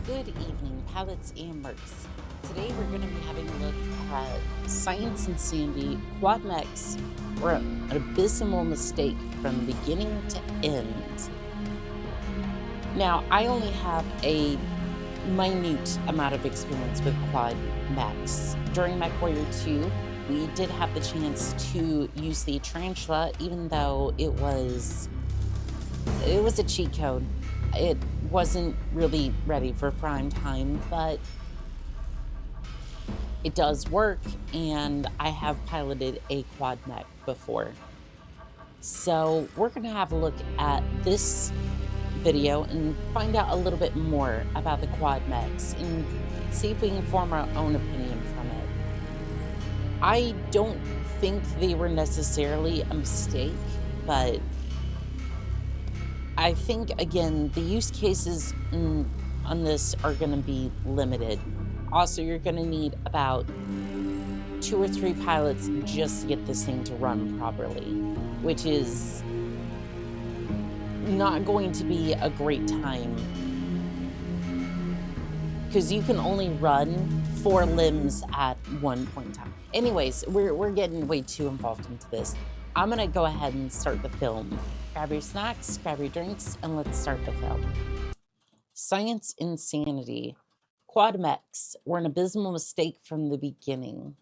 Good evening, pilots and mercs. Today we're going to be having a look at Science and Sandy quad mechs were an abysmal mistake from beginning to end. Now, I only have a minute amount of experience with quad mechs. During Mech Warrior 2, we did have the chance to use the tarantula, even though it was a cheat code. It wasn't really ready for prime time, but it does work, and I have piloted a quad mech before. So we're going to have a look at this video and find out a little bit more about the quad mechs and see if we can form our own opinion from it. I don't think they were necessarily a mistake, but I think, again, the use cases on this are going to be limited. Also, you're going to need about 2 or 3 pilots just to get this thing to run properly, which is not going to be a great time because you can only run 4 limbs at one point in time. Anyways, we're getting way too involved into this. I'm going to go ahead and start the film. Grab your snacks, grab your drinks, and let's start the film. Science Insanity. Quad mechs were an abysmal mistake from the beginning.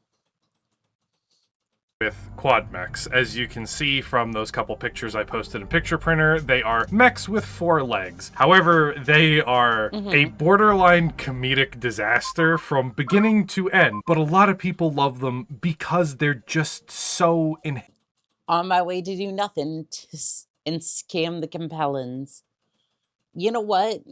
With quad mechs. As you can see from those couple pictures I posted in Picture Printer, they are mechs with 4 legs. However, they are a borderline comedic disaster from beginning to end, but a lot of people love them because they're just so On my way to do nothing and scam the compellins. You know what?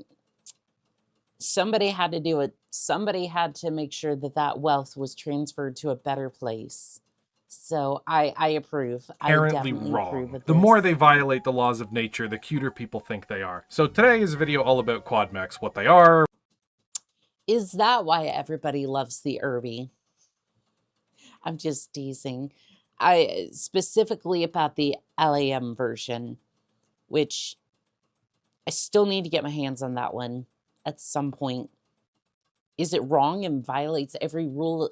Somebody had to do it. Somebody had to make sure that that wealth was transferred to a better place. So I approve. inherently wrong. The more they violate the laws of nature, the cuter people think they are. So today is a video all about quad mechs, what they are. Is that why everybody loves the Irby? I'm just teasing. I specifically about the LAM version, which I still need to get my hands on that one at some point. Is it wrong and violates every rule of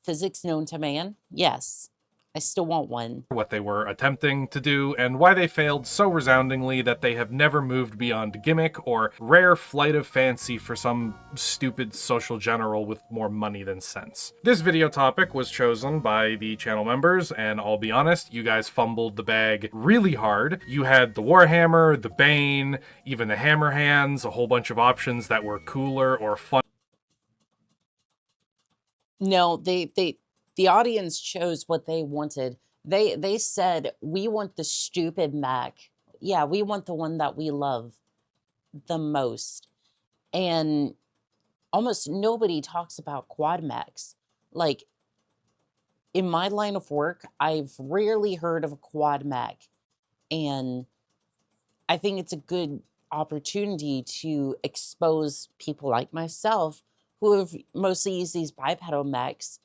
physics known to man? Yes. I still want one. What they were attempting to do, and why they failed so resoundingly that they have never moved beyond gimmick or rare flight of fancy for some stupid social general with more money than sense. This video topic was chosen by the channel members, and I'll be honest, you guys fumbled the bag really hard. You had the Warhammer, the Bane, even the Hammer Hands, a whole bunch of options that were cooler or fun. No, the audience chose what they wanted. They said, we want the stupid mech. Yeah, we want the one that we love the most. And almost nobody talks about quad mechs. Like, in my line of work, I've rarely heard of a quad mech. And I think it's a good opportunity to expose people like myself who have mostly used these bipedal mechs.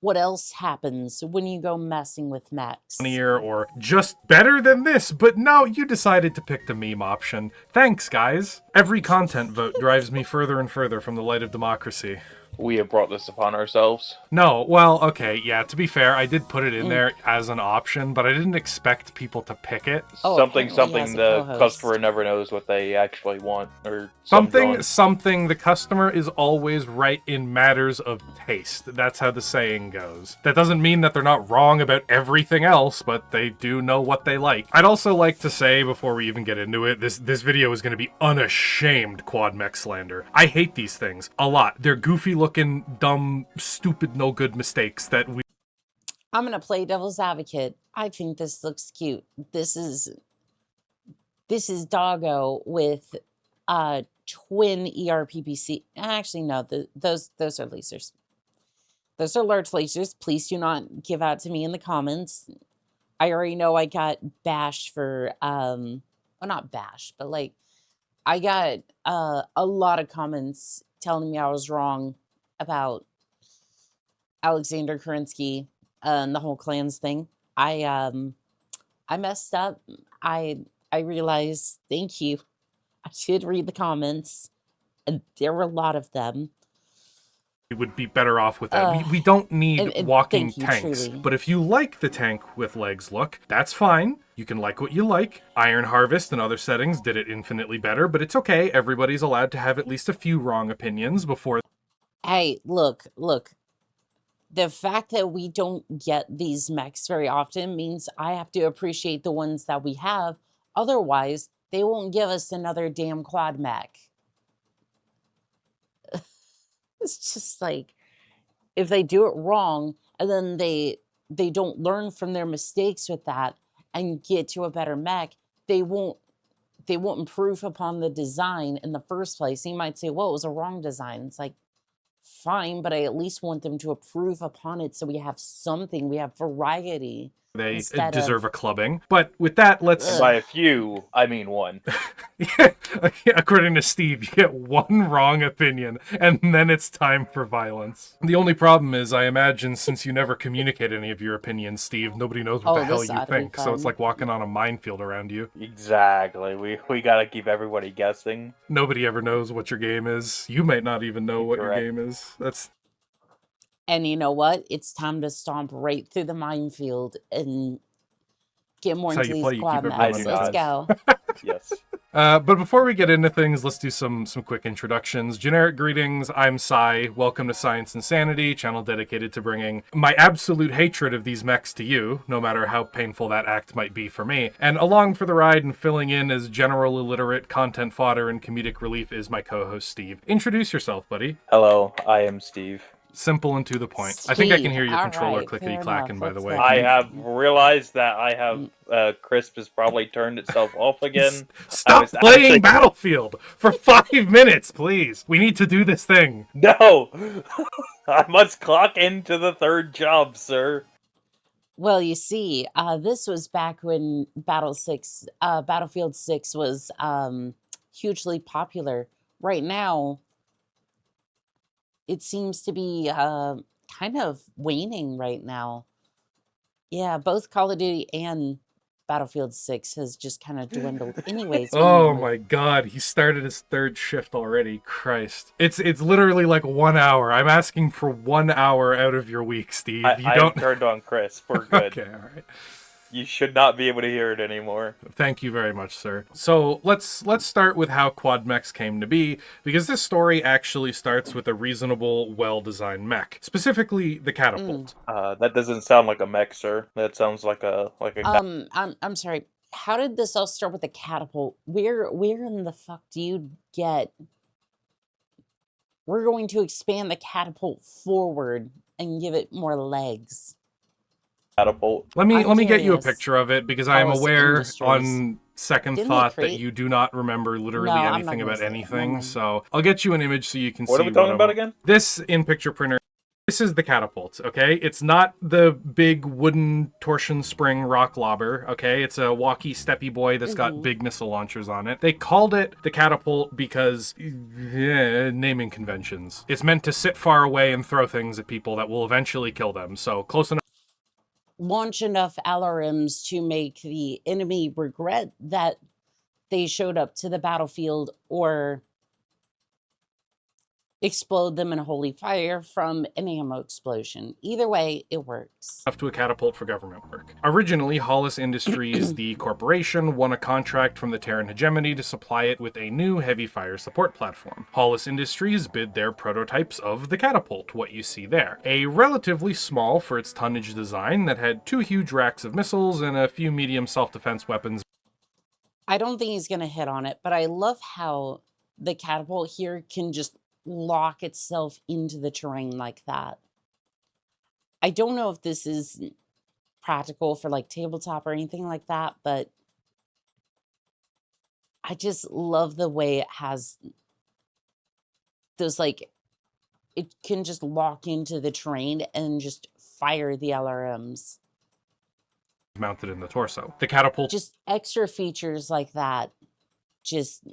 What else happens when you go messing with mechs? Or just better than this, but no, you decided to pick the meme option. Thanks, guys. Every content vote drives me further and further from the light of democracy. We have brought this upon ourselves. No, well, okay, yeah, to be fair, I did put it in there as an option, but I didn't expect people to pick it. Oh, something apparently the customer never knows what they actually want, or something the customer is always right in matters of taste. That's how the saying goes. That doesn't mean that they're not wrong about everything else, but they do know what they like. I'd also like to say, before we even get into it, this video is going to be unashamed quad mech slander. I hate these things a lot. They're goofy looking, dumb, stupid, no good mistakes that we... I'm gonna play devil's advocate. I think this looks cute. This is Doggo with twin ERPPC. Actually, no, those are lasers. Those are large lasers. Please do not give out to me in the comments. I already know I got bashed for well, not bashed, but like I got a lot of comments telling me I was wrong about Alexander Kerensky and the whole clans thing. I messed up. I realized, thank you. I did read the comments, and there were a lot of them. We would be better off with that. We don't need and walking thank you, tanks. truly. But if you like the tank with legs look, that's fine. You can like what you like. Iron Harvest and other settings did it infinitely better, but it's okay. Everybody's allowed to have at least a few wrong opinions before. Hey, look. The fact that we don't get these mechs very often means I have to appreciate the ones that we have. Otherwise, they won't give us another damn quad mech. It's just like, if they do it wrong and then they don't learn from their mistakes with that and get to a better mech, they won't improve upon the design in the first place. You might say, well, it was a wrong design. It's like, fine, but I at least want them to improve upon it so we have something, we have variety. They instead deserve of, a clubbing. But with that, let's... And by a few, I mean one. According to Steve, you get one wrong opinion, and then it's time for violence. The only problem is, I imagine, since you never communicate any of your opinions, Steve, nobody knows what the hell you think. So it's like walking on a minefield around you. Exactly. We gotta keep everybody guessing. Nobody ever knows what your game is. You might not even know what your game is. And you know what? It's time to stomp right through the minefield and get more into these quad maps. Let's go. Yes. But before we get into things, let's do some quick introductions. Generic greetings, I'm Sai. Welcome to Science and Sanity, channel dedicated to bringing my absolute hatred of these mechs to you, no matter how painful that act might be for me. And along for the ride and filling in as general illiterate content fodder and comedic relief is my co-host Steve. Introduce yourself, buddy. Hello, I am Steve. Simple and to the point. Steve, I think I can hear your controller right, clickety-clacking, by the way. I have realized that I have Crisp has probably turned itself off again. Stop playing Battlefield for 5 minutes, please. We need to do this thing. No! I must clock into the third job, sir. Well, you see, this was back when Battlefield 6 was hugely popular. Right now, it seems to be kind of waning right now. Yeah, both Call of Duty and Battlefield 6 has just kind of dwindled. Anyways. Oh my god, he started his third shift already. Christ. It's literally like 1 hour. I'm asking for 1 hour out of your week, Steve. I don't turned on Crisp. We're good. Okay, alright. You should not be able to hear it anymore. Thank you very much, sir. So let's start with how quad mechs came to be, because this story actually starts with a reasonable, well-designed mech, specifically the catapult. That doesn't sound like a mech, sir. That sounds like a I'm sorry. How did this all start with the catapult? Where in the fuck do you get? We're going to expand the catapult forward and give it more legs. Catapult. Let me get you a picture of it, because I am aware Industries. On second thought that you do not remember literally anything about anything. So I'll get you an image so you can see. What are we talking about again? This in picture printer. This is the catapult, okay? It's not the big wooden torsion spring rock lobber, okay? It's a walkie steppy boy that's got big missile launchers on it. They called it the catapult because naming conventions. It's meant to sit far away and throw things at people that will eventually kill them. So close enough. Launch enough LRMs to make the enemy regret that they showed up to the battlefield, or explode them in holy fire from an ammo explosion. Either way, it works. Up to a catapult for government work. Originally, Hollis Industries, the corporation, won a contract from the Terran hegemony to supply it with a new heavy fire support platform. Hollis Industries bid their prototypes of the catapult, what you see there. A relatively small for its tonnage design that had 2 huge racks of missiles and a few medium self-defense weapons. I don't think he's going to hit on it, but I love how the catapult here can just lock itself into the terrain like that. I don't know if this is practical for like tabletop or anything like that, but I just love the way it has those, like, it can just lock into the terrain and just fire the LRMs. Mounted in the torso. The catapult. Just extra features like that just,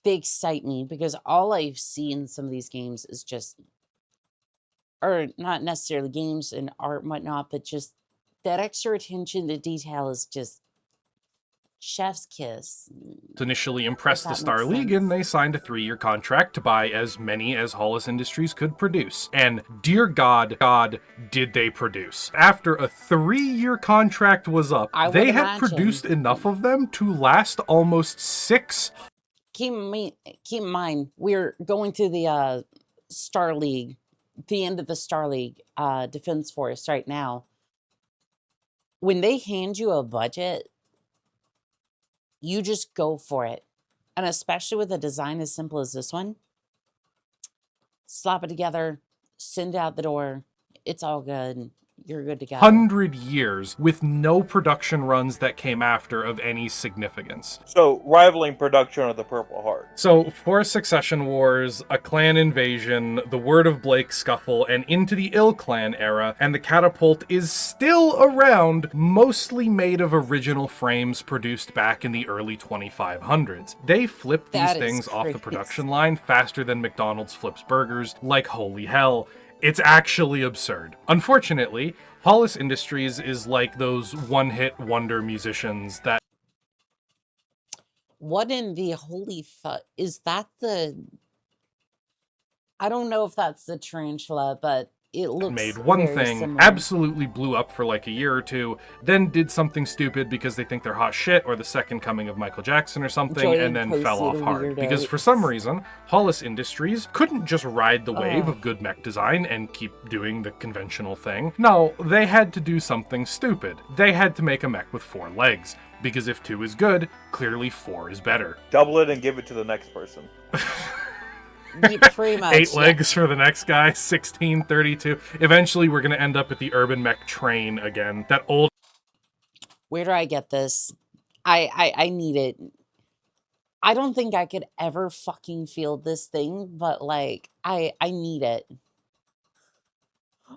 they excite me, because all I've seen in some of these games is just, or not necessarily games and art and whatnot, but just that extra attention to detail is just chef's kiss. Initially impressed the That Star makes League, sense. and they signed a 3-year contract to buy as many as Hollis Industries could produce. And dear God, did they produce. After a 3-year contract was up, I would they had imagine. produced enough of them to last almost 6. Keep in mind, we're going through the Star League, the end of the Star League Defense Force right now. When they hand you a budget, you just go for it. And especially with a design as simple as this one, slap it together, send it out the door. It's all good. You're good to go. 100 years with no production runs that came after of any significance. So, rivaling production of the Purple Heart. So, for Succession Wars, a clan invasion, the Word of Blake scuffle, and into the Ill Clan era, and the catapult is still around, mostly made of original frames produced back in the early 2500s. They flipped these things off the production line faster than McDonald's flips burgers, like holy hell. It's actually absurd. Unfortunately, Hollis Industries is like those one-hit wonder musicians that... What in the holy fuck? Is that the... I don't know if that's the tarantula, but it looks made one very thing, similar. absolutely blew up for like a year or two, then did something stupid because they think they're hot shit or the second coming of Michael Jackson or something, and then fell off hard. Because for some reason, Hollis Industries couldn't just ride the wave of good mech design and keep doing the conventional thing. No, they had to do something stupid. They had to make a mech with 4 legs. Because if 2 is good, clearly 4 is better. Double it and give it to the next person. Pretty much, 8 legs for the next guy, 16, 32. Eventually, we're going to end up at the urban mech train again. That old... Where do I get this? I need it. I don't think I could ever fucking field this thing, but like, I need it.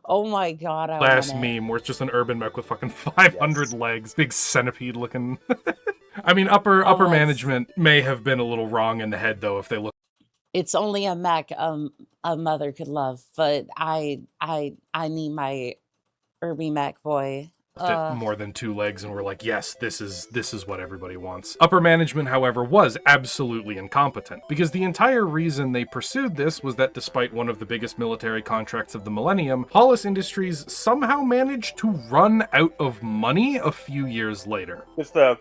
Oh my God, I last want it. meme where it's just an urban mech with fucking 500 legs. Big centipede looking. I mean, upper management may have been a little wrong in the head, though, if they look... It's only a mech a mother could love, but I need my Irby mech boy. More than 2 legs, and we're like, yes, this is what everybody wants. Upper management, however, was absolutely incompetent, because the entire reason they pursued this was that despite one of the biggest military contracts of the millennium, Hollis Industries somehow managed to run out of money a few years later. Just the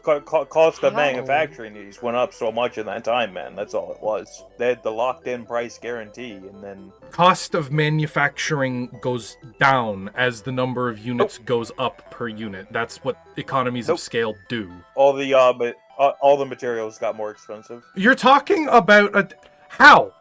cost of manufacturing these went up so much in that time, man. That's all it was. They had the locked-in price guarantee, and then... Cost of manufacturing goes down as the number of units goes up per unit. That's what economies of scale do. All the materials got more expensive. You're talking about how?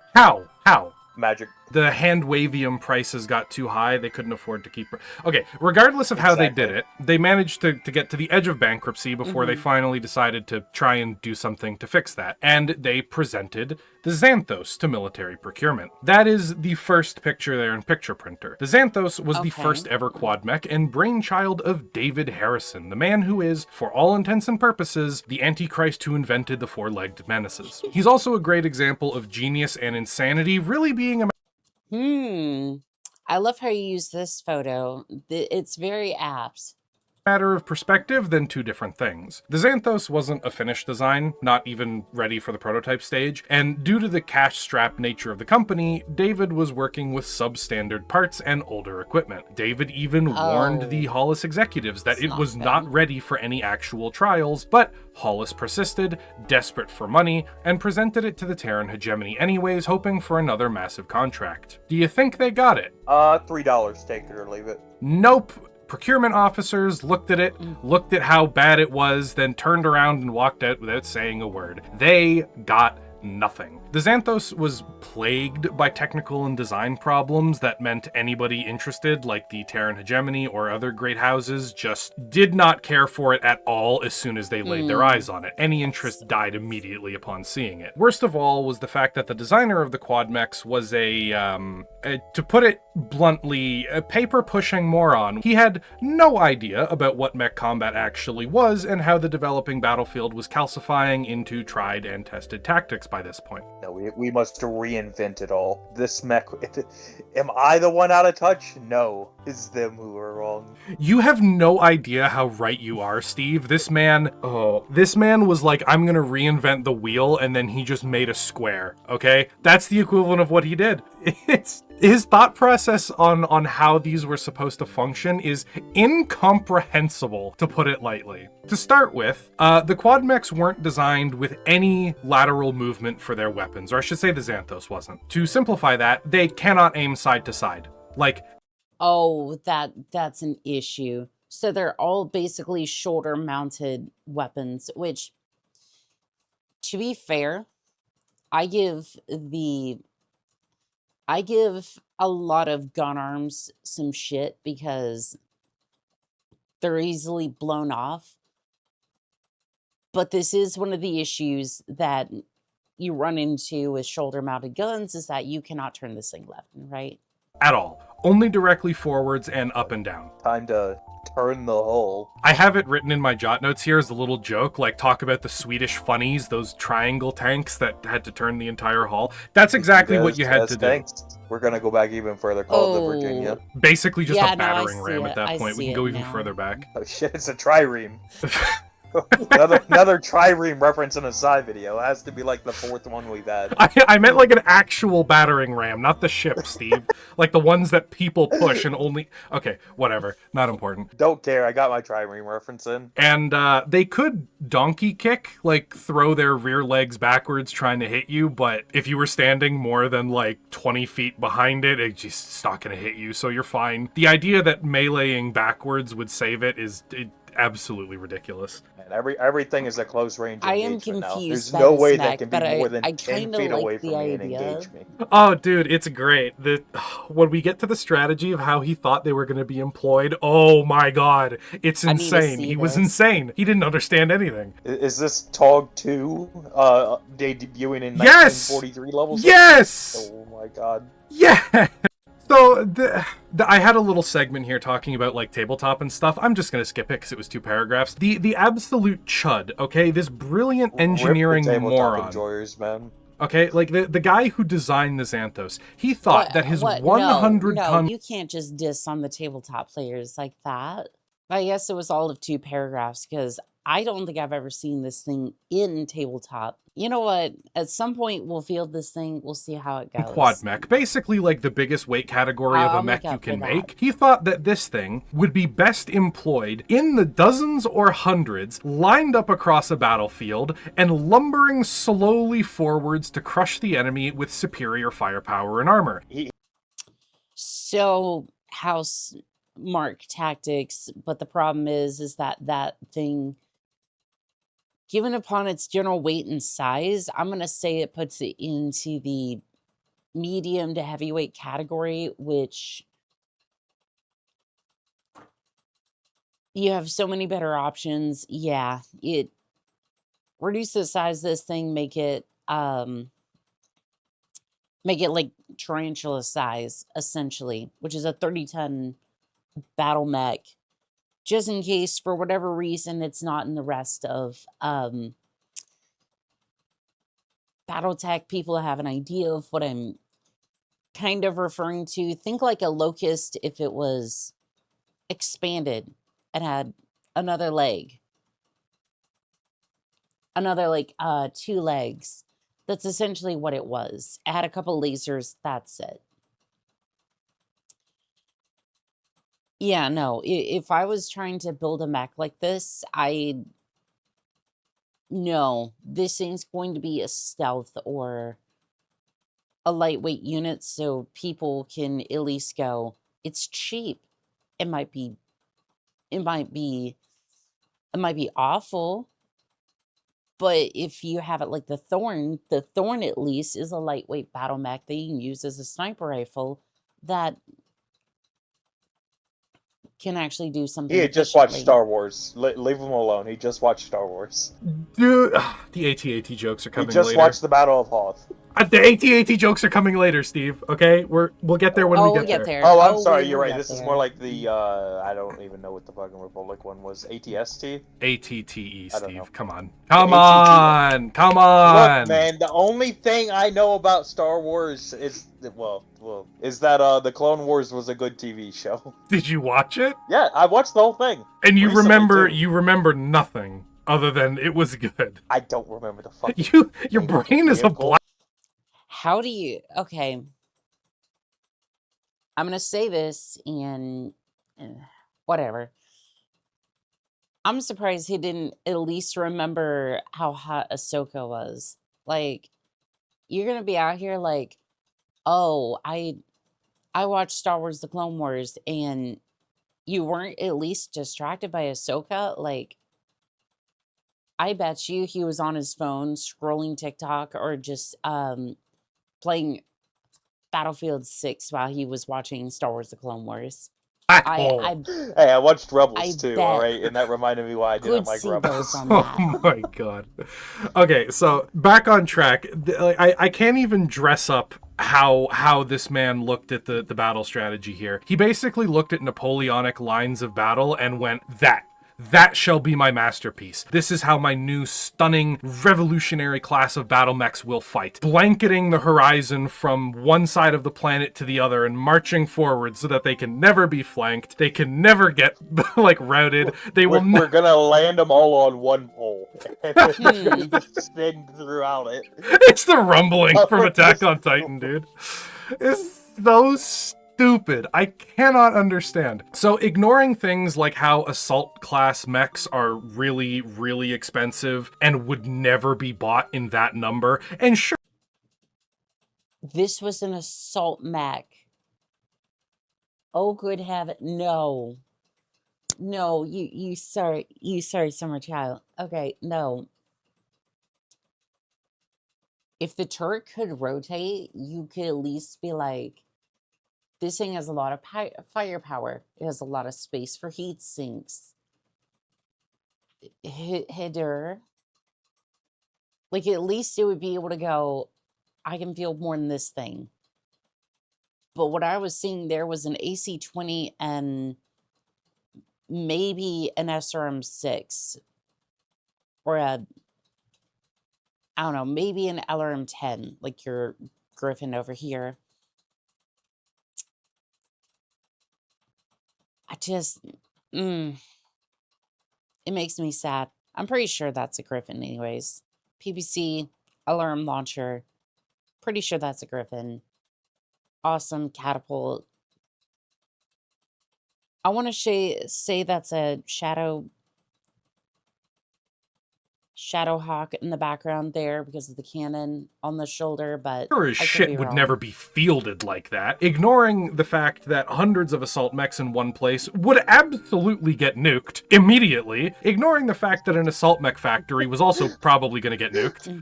Magic. The hand wavium prices got too high. They couldn't afford to keep... Okay, regardless of how they did it, they managed to get to the edge of bankruptcy before they finally decided to try and do something to fix that. And they presented the Xanthos to military procurement. That is the first picture there in Picture Printer. The Xanthos was the first ever quad mech and brainchild of David Harrison, the man who is, for all intents and purposes, the Antichrist who invented the 4-legged menaces. He's also a great example of genius and insanity really being a... I love how you use this photo. It's very apt. Matter of perspective than 2 different things. The Xanthos wasn't a finished design, not even ready for the prototype stage, and due to the cash-strapped nature of the company, David was working with substandard parts and older equipment. David even warned the Hollis executives that it was not ready for any actual trials, but Hollis persisted, desperate for money, and presented it to the Terran hegemony anyways, hoping for another massive contract. Do you think they got it? $3, take it or leave it. Nope. Procurement officers looked at it, looked at how bad it was, then turned around and walked out without saying a word. They got nothing. The Xanthos was plagued by technical and design problems that meant anybody interested, like the Terran hegemony or other great houses, just did not care for it at all as soon as they laid their eyes on it. Any interest died immediately upon seeing it. Worst of all was the fact that the designer of the quad mechs was to put it bluntly, a paper-pushing moron. He had no idea about what mech combat actually was and how the developing battlefield was calcifying into tried and tested tactics by this point. No, we must reinvent it all. This mech... Am I the one out of touch? No. It's them who are wrong. You have no idea how right you are, Steve. This man was like, I'm gonna reinvent the wheel, and then he just made a square, okay? That's the equivalent of what he did. It's his thought process on how these were supposed to function is incomprehensible, to put it lightly. To start with, the quad mechs weren't designed with any lateral movement for their weapons, or I should say the Xanthos wasn't. To simplify that, they cannot aim side to side. Like, oh, that's an issue. So they're all basically shoulder-mounted weapons, which, to be fair, I give a lot of gun arms some shit because they're easily blown off. But this is one of the issues that you run into with shoulder-mounted guns, is that you cannot turn this thing left and right. at all. Only directly forwards and up and down. Time to turn the hull. I have it written in my jot notes here as a little joke, like talk about the Swedish funnies, those triangle tanks that had to turn the entire hull. That's exactly what you had to do. We're gonna go back even further, called the Virginia. Basically just Yeah, a no, I battering see ram it. at that I point. We see can go it even now. further back. Oh shit, it's a trireme. another trireme reference in a side video. It has to be like the fourth one we've had. I meant like an actual battering ram, not the ship, Steve. Like the ones that people push and only... Okay, whatever. Not important. Don't care, I got my trireme reference in. And they could donkey kick, like throw their rear legs backwards trying to hit you, but if you were standing more than like 20 feet behind it, it's just not going to hit you, so you're fine. The idea that meleeing backwards would save it is absolutely ridiculous. And everything is a close range I am engagement now. confused There's by no this way mech, that can be but more than I 10 kinda feet like away the from me and idea. engage me. Oh, dude, it's great. When we get to the strategy of how he thought they were going to be employed, oh my god, it's I need to insane. see He was this. insane. He didn't understand anything. Is this TOG 2 debuting in Yes! 1943 levels? Yes! Oh my god. Yeah! So, I had a little segment here talking about, like, tabletop and stuff. I'm just gonna skip it because it was 2 paragraphs. The absolute chud, okay? This brilliant engineering Rip the tabletop moron. enjoyers, man. Okay, like, the guy who designed the Xanthos, he thought that his What? 100-ton... No, you can't just diss on the tabletop players like that. I guess it was all of 2 paragraphs because I don't think I've ever seen this thing in tabletop. You know what? At some point, we'll field this thing. We'll see how it goes. Quad mech, basically like the biggest weight category of a I'll mech make you up can for that. make. He thought that this thing would be best employed in the dozens or hundreds lined up across a battlefield and lumbering slowly forwards to crush the enemy with superior firepower and armor. So, House Mark tactics, but the problem is that that thing, given upon its general weight and size, I'm going to say it puts it into the medium to heavyweight category, which you have so many better options. Yeah, it reduce the size of this thing, make it like tarantula size, essentially, which is a 30-ton battle mech. Just in case, for whatever reason, it's not in the rest of BattleTech, people have an idea of what I'm kind of referring to. Think like a Locust if it was expanded and had another leg. Another, like, 2 legs. That's essentially what it was. It had a couple lasers, that's it. Yeah, no, if I was trying to build a mech like this, no, this thing's going to be a stealth or a lightweight unit so people can at least go, it's cheap. It might be awful, but if you have it like the Thorn at least is a lightweight battle mech that you can use as a sniper rifle that can actually do something. He had just watched efficiently. Star Wars. Leave him alone. He just watched Star Wars. Dude, the AT-AT jokes are coming He just later. watched the Battle of Hoth. The AT-AT jokes are coming later, Steve. Okay, we'll get there when we get there. Oh, I'm Oh, sorry. we You're will right. get This is there. more like the I don't even know what the fucking Republic one was. ATST. ATTE, I don't know. Steve. Come on. Come ATT. on. Come on. Look, man. The only thing I know about Star Wars is is that the Clone Wars was a good TV show. Did you watch it? Yeah, I watched the whole thing. And you recently, remember nothing other than it was good. I don't remember the fucking. Your brain is a black. How do you? Okay, I'm gonna say this and whatever. I'm surprised he didn't at least remember how hot Ahsoka was. Like, you're gonna be out here like, oh, I watched Star Wars: The Clone Wars, and you weren't at least distracted by Ahsoka. Like, I bet you he was on his phone scrolling TikTok or just playing Battlefield 6 while he was watching Star Wars: The Clone Wars. Hey, I watched Rebels too, bet. all right? And that reminded me why I didn't like Rebels. On that. Oh my god. Okay, so back on track. I can't even dress up how this man looked at the battle strategy here. He basically looked at Napoleonic lines of battle and went, that shall be my masterpiece. This is how my new stunning revolutionary class of battle mechs will fight. Blanketing the horizon from one side of the planet to the other and marching forward so that they can never be flanked. They can never get like routed. We're gonna land them all on one pole. And then just spin throughout it. It's the rumbling from Attack on Titan, dude. It's so stupid. I cannot understand. So ignoring things like how assault class mechs are really, really expensive and would never be bought in that number. And sure, this was an assault mech. Oh, good heaven. No. No, you sorry, summer child. Okay, no. If the turret could rotate, you could at least be like, this thing has a lot of firepower. It has a lot of space for heat sinks. Header. Like, at least it would be able to go, I can field more than this thing. But what I was seeing there was an AC-20 and maybe an SRM-6. Or I don't know, maybe an LRM-10, like your Griffin over here. I just, it makes me sad. I'm pretty sure that's a Griffin anyways. PPC, alarm launcher, pretty sure that's a Griffin. Awesome catapult. I want to say that's a Shadow Hawk in the background there because of the cannon on the shoulder, but sure as shit would never be fielded like that. Ignoring the fact that hundreds of assault mechs in one place would absolutely get nuked immediately. Ignoring the fact that an assault mech factory was also probably going to get nuked.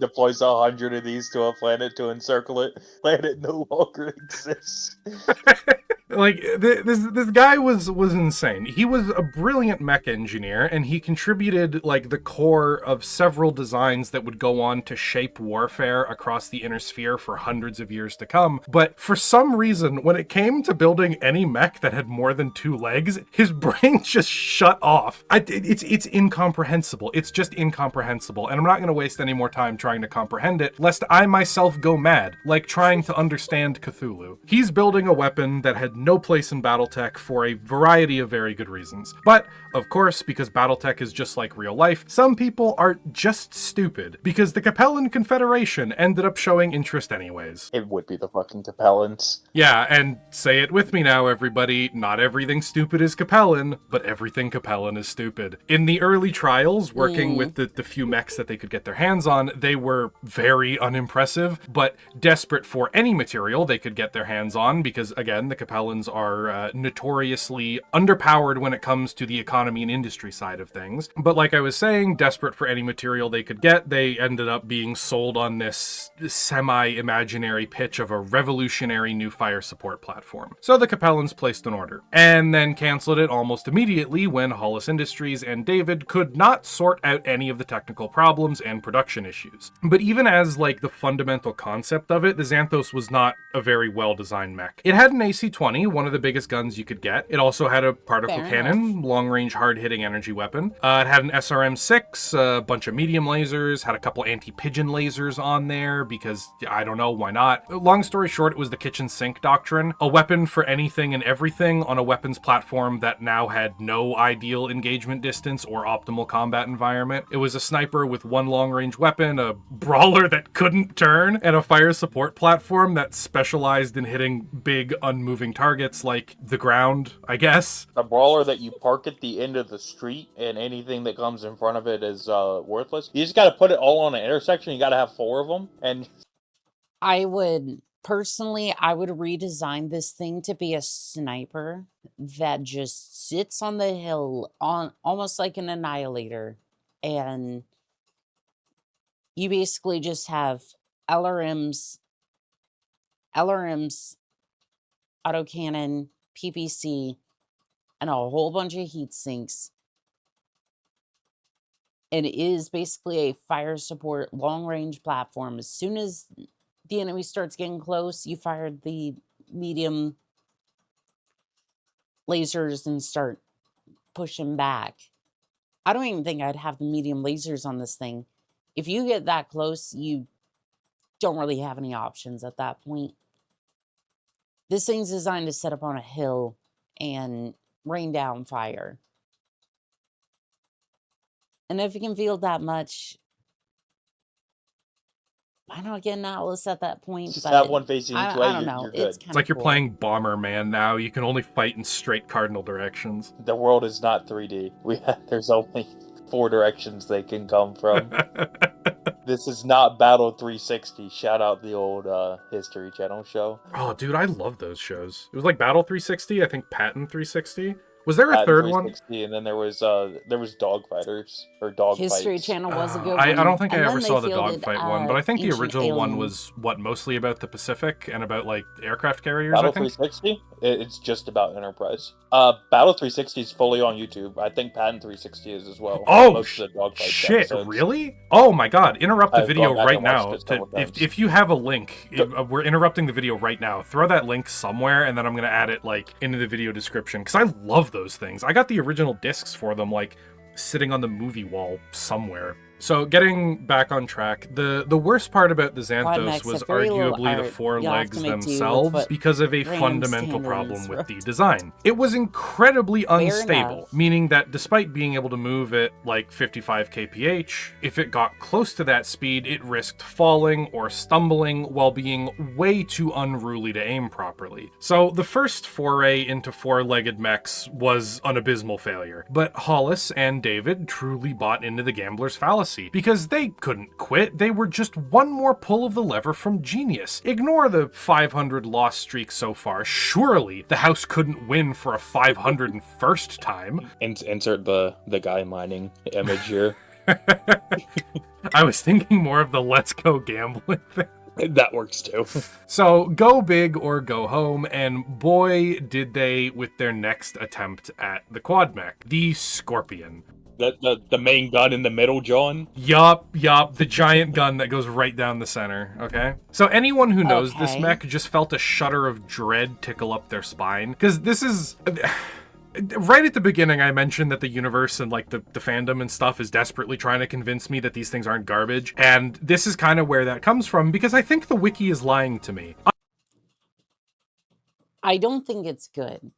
Deploys 100 of these to a planet to encircle it. Planet no longer exists. Like, this guy was insane. He was a brilliant mech engineer, and he contributed, like, the core of several designs that would go on to shape warfare across the inner sphere for hundreds of years to come. But for some reason, when it came to building any mech that had more than 2 legs, his brain just shut off. It's incomprehensible. It's just incomprehensible, and I'm not going to waste any more time trying to comprehend it, lest I myself go mad, like trying to understand Cthulhu. He's building a weapon that had no place in BattleTech for a variety of very good reasons. But, of course, because BattleTech is just like real life, some people are just stupid, because the Capellan Confederation ended up showing interest anyways. It would be the fucking Capellans. Yeah, and say it with me now, everybody, not everything stupid is Capellan, but everything Capellan is stupid. In the early trials, working with the few mechs that they could get their hands on, they were very unimpressive, but desperate for any material they could get their hands on, because, again, the Capellan Capellans are notoriously underpowered when it comes to the economy and industry side of things. But like I was saying, desperate for any material they could get, they ended up being sold on this semi-imaginary pitch of a revolutionary new fire support platform. So the Capellans placed an order, and then canceled it almost immediately when Hollis Industries and David could not sort out any of the technical problems and production issues. But even as like the fundamental concept of it, the Xanthos was not a very well-designed mech. It had an AC-20, one of the biggest guns you could get. It also had a particle cannon, long-range hard-hitting energy weapon. It had an SRM-6, a bunch of medium lasers, had a couple anti-pigeon lasers on there because, I don't know, why not? Long story short, it was the kitchen sink doctrine, a weapon for anything and everything on a weapons platform that now had no ideal engagement distance or optimal combat environment. It was a sniper with one long-range weapon, a brawler that couldn't turn, and a fire support platform that specialized in hitting big, unmoving targets like the ground, I guess. A brawler that you park at the end of the street and anything that comes in front of it is worthless. You just gotta put it all on an intersection. You gotta have 4 of them. And I would redesign this thing to be a sniper that just sits on the hill on almost like an annihilator, and you basically just have LRMs, autocannon, PPC, and a whole bunch of heat sinks. And it is basically a fire support long-range platform. As soon as the enemy starts getting close, you fire the medium lasers and start pushing back. I don't even think I'd have the medium lasers on this thing. If you get that close, you don't really have any options at that point. This thing's designed to set up on a hill and rain down fire. And if it can field that much, why not get an Atlas at that point? just have one facing each way, I don't know. you're good. It's Like you're cool. playing Bomberman now. You can only fight in straight cardinal directions. The world is not 3D. There's only 4 directions they can come from. This is not Battle 360. Shout out the old History Channel show. Oh, dude, I love those shows. It was like Battle 360, I think Patton 360. Was there a At third one? 360, and then there was Dogfighters or Dog History Fights. Channel was a good one. I don't think And I then ever they saw the fielded, dogfight one, but I think the Ancient original one Alien. was mostly about the Pacific and about like aircraft carriers. Battle I think. 360. It's just about Enterprise. Battle 360 is fully on YouTube. I think Patton 360 is as well. Oh Most of the Dogfight shit! episodes. Really? Oh my god! Interrupt the I've video gone back right and watched now. it several times. If you have a link, we're interrupting the video right now. Throw that link somewhere, and then I'm gonna add it like into the video description because I love those things. I got the original discs for them, like sitting on the movie wall somewhere. So getting back on track, the worst part about the Xanthos mechs was have very low arguably the art. 4 You'll have legs to make do with themselves what because of a Graham's fundamental standards problem with wrote. the design. It was incredibly unstable, enough. meaning that despite being able to move at like 55 kph, if it got close to that speed, it risked falling or stumbling while being way too unruly to aim properly. So the first foray into 4-legged mechs was an abysmal failure, but Hollis and David truly bought into the gambler's fallacy because they couldn't quit. They were just one more pull of the lever from genius. Ignore the 500 loss streak so far. Surely the house couldn't win for a 501st time. Insert the guy mining image here. I was thinking more of the let's go gambling thing. That works too. So go big or go home, and boy did they with their next attempt at the quad mech, the Scorpion. The main gun in the middle, John? Yup, the giant gun that goes right down the center, okay? So anyone who knows this Okay. mech just felt a shudder of dread tickle up their spine, because this is... Right at the beginning, I mentioned that the universe and like the fandom and stuff is desperately trying to convince me that these things aren't garbage, and this is kind of where that comes from, because I think the wiki is lying to me. I don't think it's good.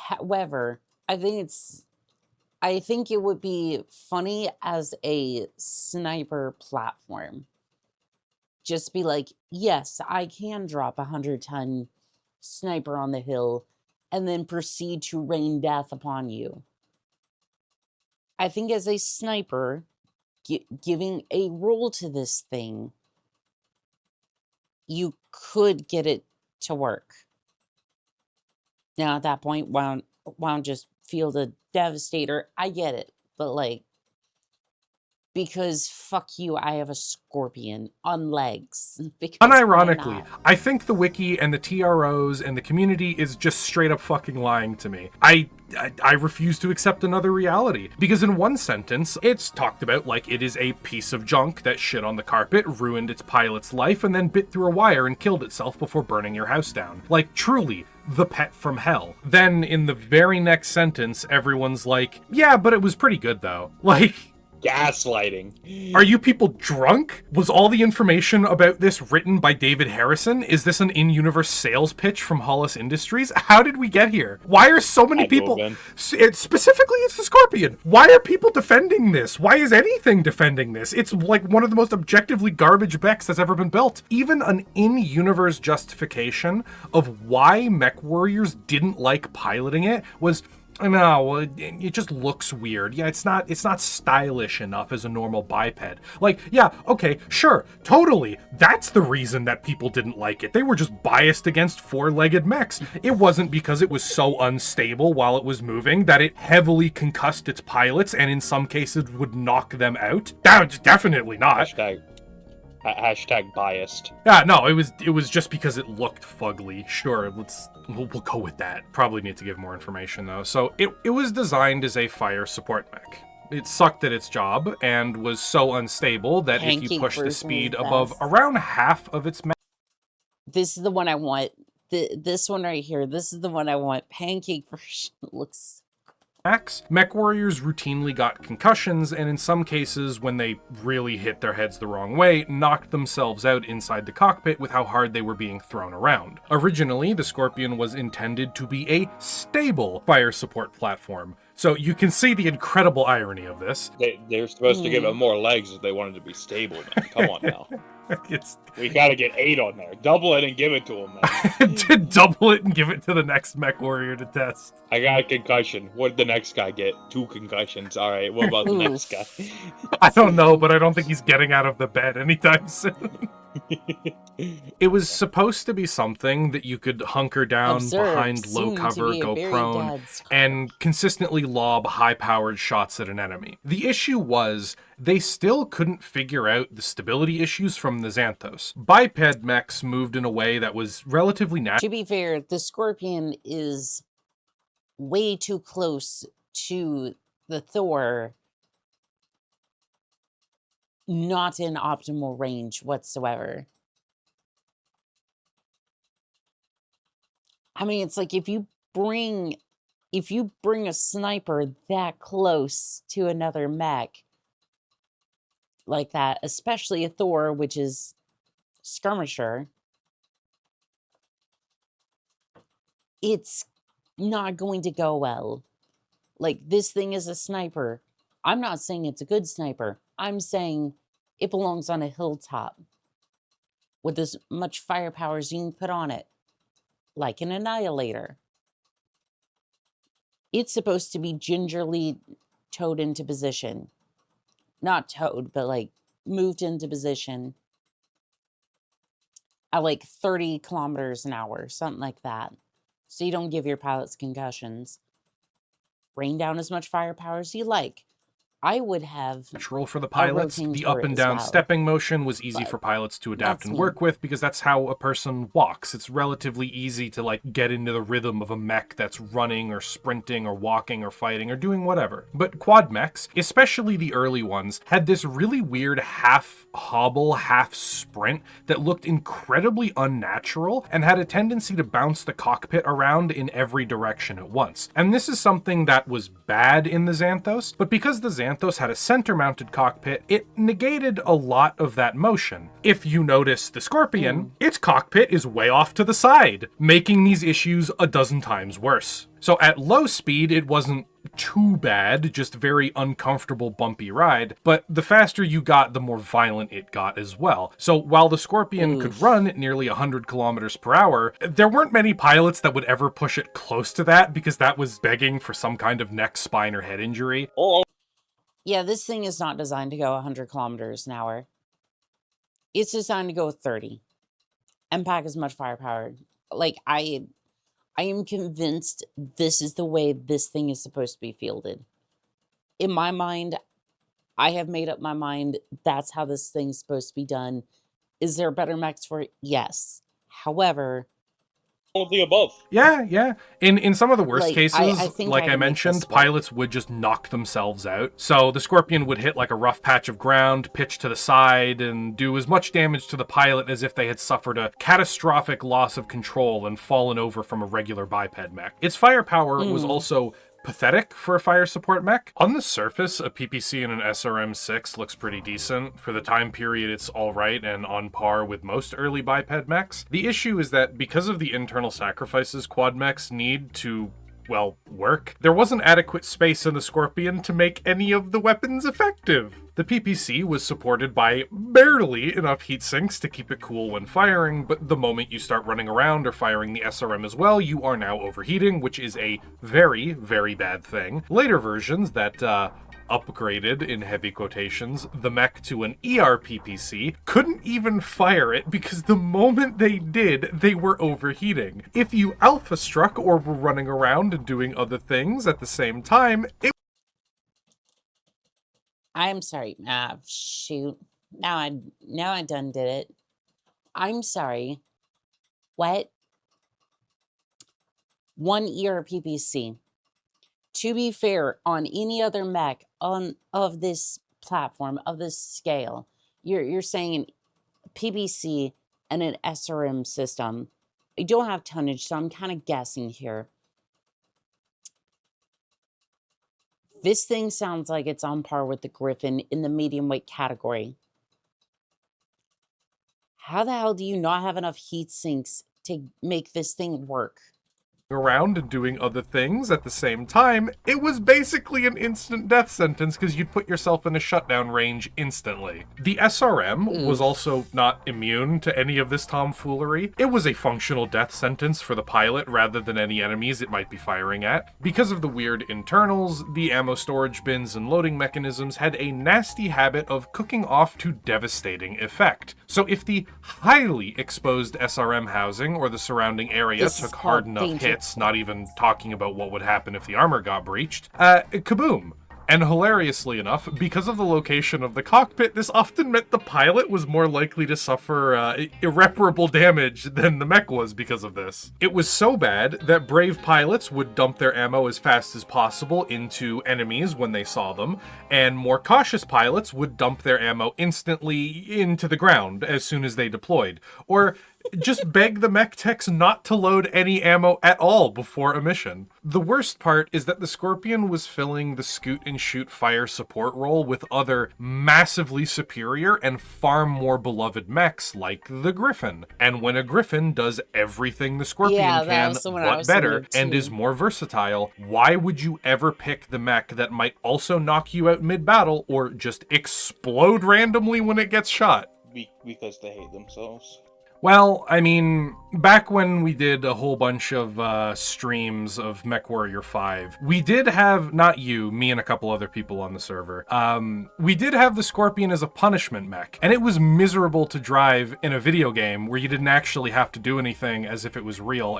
However, I think it would be funny as a sniper platform. Just be like, yes, I can drop a 100-ton sniper on the hill and then proceed to rain death upon you. I think as a sniper, giving a role to this thing, you could get it to work. Now, at that point, why don't just field a Devastator? I get it. But, like, because fuck you, I have a Scorpion on legs. Because why Unironically, not? I think the wiki and the TROs and the community is just straight up fucking lying to me. I refuse to accept another reality, because in one sentence, it's talked about like it is a piece of junk that shit on the carpet, ruined its pilot's life, and then bit through a wire and killed itself before burning your house down. Like, truly, the pet from hell. Then, in the very next sentence, everyone's like, yeah, but it was pretty good though. Like, Gaslighting. are you people drunk? Was all the information about this written by David Harrison? Is this an in-universe sales pitch from Hollis Industries? How did we get here? Why are so many people... Specifically, it's the Scorpion. Why are people defending this? Why is anything defending this? It's like one of the most objectively garbage mechs that's ever been built. Even an in-universe justification of why mech warriors didn't like piloting it was... No, it just looks weird. Yeah, it's not stylish enough as a normal biped. Like, yeah, okay, sure, totally. That's the reason that people didn't like it. They were just biased against four-legged mechs. It wasn't because it was so unstable while it was moving that it heavily concussed its pilots and in some cases would knock them out. That's definitely not. Hashtag biased. Yeah, no, it was just because it looked fugly. Sure, we'll go with that. Probably need to give more information though. So it was designed as a fire support mech. It sucked at its job and was so unstable that if you push the speed above around half of its This is the one I want. This one right here. This is the one I want. Pancake version looks... mech warriors routinely got concussions, and in some cases, when they really hit their heads the wrong way, knocked themselves out inside the cockpit with how hard they were being thrown around. Originally, the Scorpion was intended to be a stable fire support platform, so you can see the incredible irony of this. They're supposed to give it more legs if they wanted to be stable, man. Come on now. We gotta get 8 on there. Double it and give it to him, man. To double it and give it to the next mech warrior to test. I got a concussion. What did the next guy get? 2 concussions. All right, what about the next guy? I don't know, but I don't think he's getting out of the bed anytime soon. It was supposed to be something that you could hunker down behind low cover, go prone, and consistently lob high-powered shots at an enemy. The issue was, they still couldn't figure out the stability issues from the Xanthos. Biped mechs moved in a way that was relatively natural. To be fair, the Scorpion is way too close to the Thor, not in optimal range whatsoever. I mean, it's like if you bring a sniper that close to another mech like that, especially a Thor, which is skirmisher, it's not going to go well. Like, this thing is a sniper. I'm not saying it's a good sniper. I'm saying it belongs on a hilltop with as much firepower as you can put on it, like an annihilator. It's supposed to be gingerly towed into position. Not towed, but like moved into position at like 30 kilometers an hour, something like that. So you don't give your pilots concussions. Rain down as much firepower as you like. I would have natural for the pilots. The up and down stepping motion was easy for pilots to adapt and work with because that's how a person walks. It's relatively easy to like get into the rhythm of a mech that's running or sprinting or walking or fighting or doing whatever. But quad mechs, especially the early ones, had this really weird half hobble, half sprint that looked incredibly unnatural and had a tendency to bounce the cockpit around in every direction at once. And this is something that was bad in the Xanthos, but because the Xanthos had a center-mounted cockpit, it negated a lot of that motion. If you notice the Scorpion, its cockpit is way off to the side, making these issues a dozen times worse. So at low speed, it wasn't too bad, just very uncomfortable, bumpy ride, but the faster you got, the more violent it got as well. So while the Scorpion could run at nearly 100 kilometers per hour, there weren't many pilots that would ever push it close to that because that was begging for some kind of neck, spine, or head injury. Yeah, this thing is not designed to go 100 kilometers an hour. It's designed to go 30 and pack as much firepower. Like, I I am convinced this is the way this thing is supposed to be fielded. In my mind, I have made up my mind that's how this thing's supposed to be done. Is there better mechs for it? Yes. However, All of the above. Yeah. In some of the worst Like, cases, I think like I I can make mentioned, this work. pilots would just knock themselves out. So the Scorpion would hit like a rough patch of ground, pitch to the side, and do as much damage to the pilot as if they had suffered a catastrophic loss of control and fallen over from a regular biped mech. Its firepower was also pathetic for a fire support mech. On the surface, a PPC and an SRM-6 looks pretty decent. For the time period, it's alright and on par with most early biped mechs. The issue is that because of the internal sacrifices quad mechs need to, well, work, there wasn't adequate space in the Scorpion to make any of the weapons effective. The PPC was supported by barely enough heat sinks to keep it cool when firing, but the moment you start running around or firing the SRM as well, you are now overheating, which is a very, very bad thing. Later versions that, upgraded, in heavy quotations, the mech to an ER PPC, couldn't even fire it because the moment they did, they were overheating. If you alpha struck or were running around and doing other things at the same time, it I'm sorry. Shoot. Now I done did it. I'm sorry. What? One PPC. To be fair, on any other mech of this platform, of this scale, you're saying PPC and an SRM system. I don't have tonnage, so I'm kind of guessing here. This thing sounds like it's on par with the Griffin in the medium weight category. How the hell do you not have enough heat sinks to make this thing work? around and doing other things at the same time, it was basically an instant death sentence because you'd put yourself in a shutdown range instantly. The SRM was also not immune to any of this tomfoolery. It was a functional death sentence for the pilot rather than any enemies it might be firing at. Because of the weird internals, the ammo storage bins and loading mechanisms had a nasty habit of cooking off to devastating effect. So if the highly exposed SRM housing or the surrounding area took hard enough hits, not even talking about what would happen if the armor got breached, kaboom. And hilariously enough, because of the location of the cockpit, this often meant the pilot was more likely to suffer irreparable damage than the mech was because of this. It was so bad that brave pilots would dump their ammo as fast as possible into enemies when they saw them, and more cautious pilots would dump their ammo instantly into the ground as soon as they deployed, or just beg the mech techs not to load any ammo at all before a mission. The worst part is that the Scorpion was filling the scoot and shoot fire support role with other massively superior and far more beloved mechs like the Griffin. And when a Griffin does everything the Scorpion can, but better, and is more versatile, why would you ever pick the mech that might also knock you out mid-battle or just explode randomly when it gets shot? Because they hate themselves. Well, I mean, back when we did a whole bunch of streams of MechWarrior 5, we did have, not you, me and a couple other people on the server, we did have the Scorpion as a punishment mech, and it was miserable to drive in a video game where you didn't actually have to do anything as if it was real.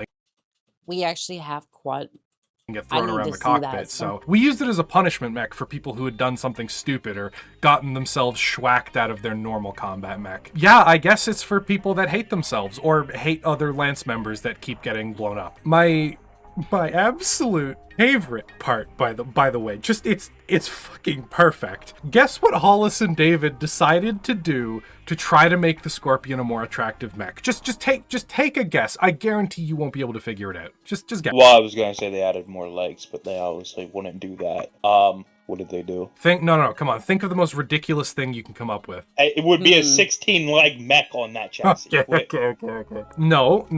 We actually have quad... And get thrown around the cockpit, so we used it as a punishment mech for people who had done something stupid or gotten themselves schwacked out of their normal combat mech. Yeah, I guess it's for people that hate themselves or hate other Lance members that keep getting blown up. My absolute favorite part, by the way, just it's fucking perfect. Guess what Hollis and David decided to do to try to make the Scorpion a more attractive mech? Just take a guess. I guarantee you won't be able to figure it out. Just guess. Well, I was gonna say they added more legs, but they obviously wouldn't do that. What did they do? No, come on. Think of the most ridiculous thing you can come up with. It would be a 16-leg mech on that chassis. Okay. No.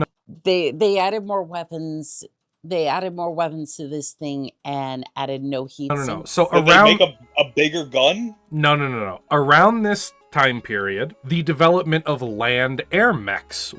They added more weapons. They added more weapons to this thing and added no heat. No. So did around... they make a bigger gun? No. Around this time period, the development of land air mechs.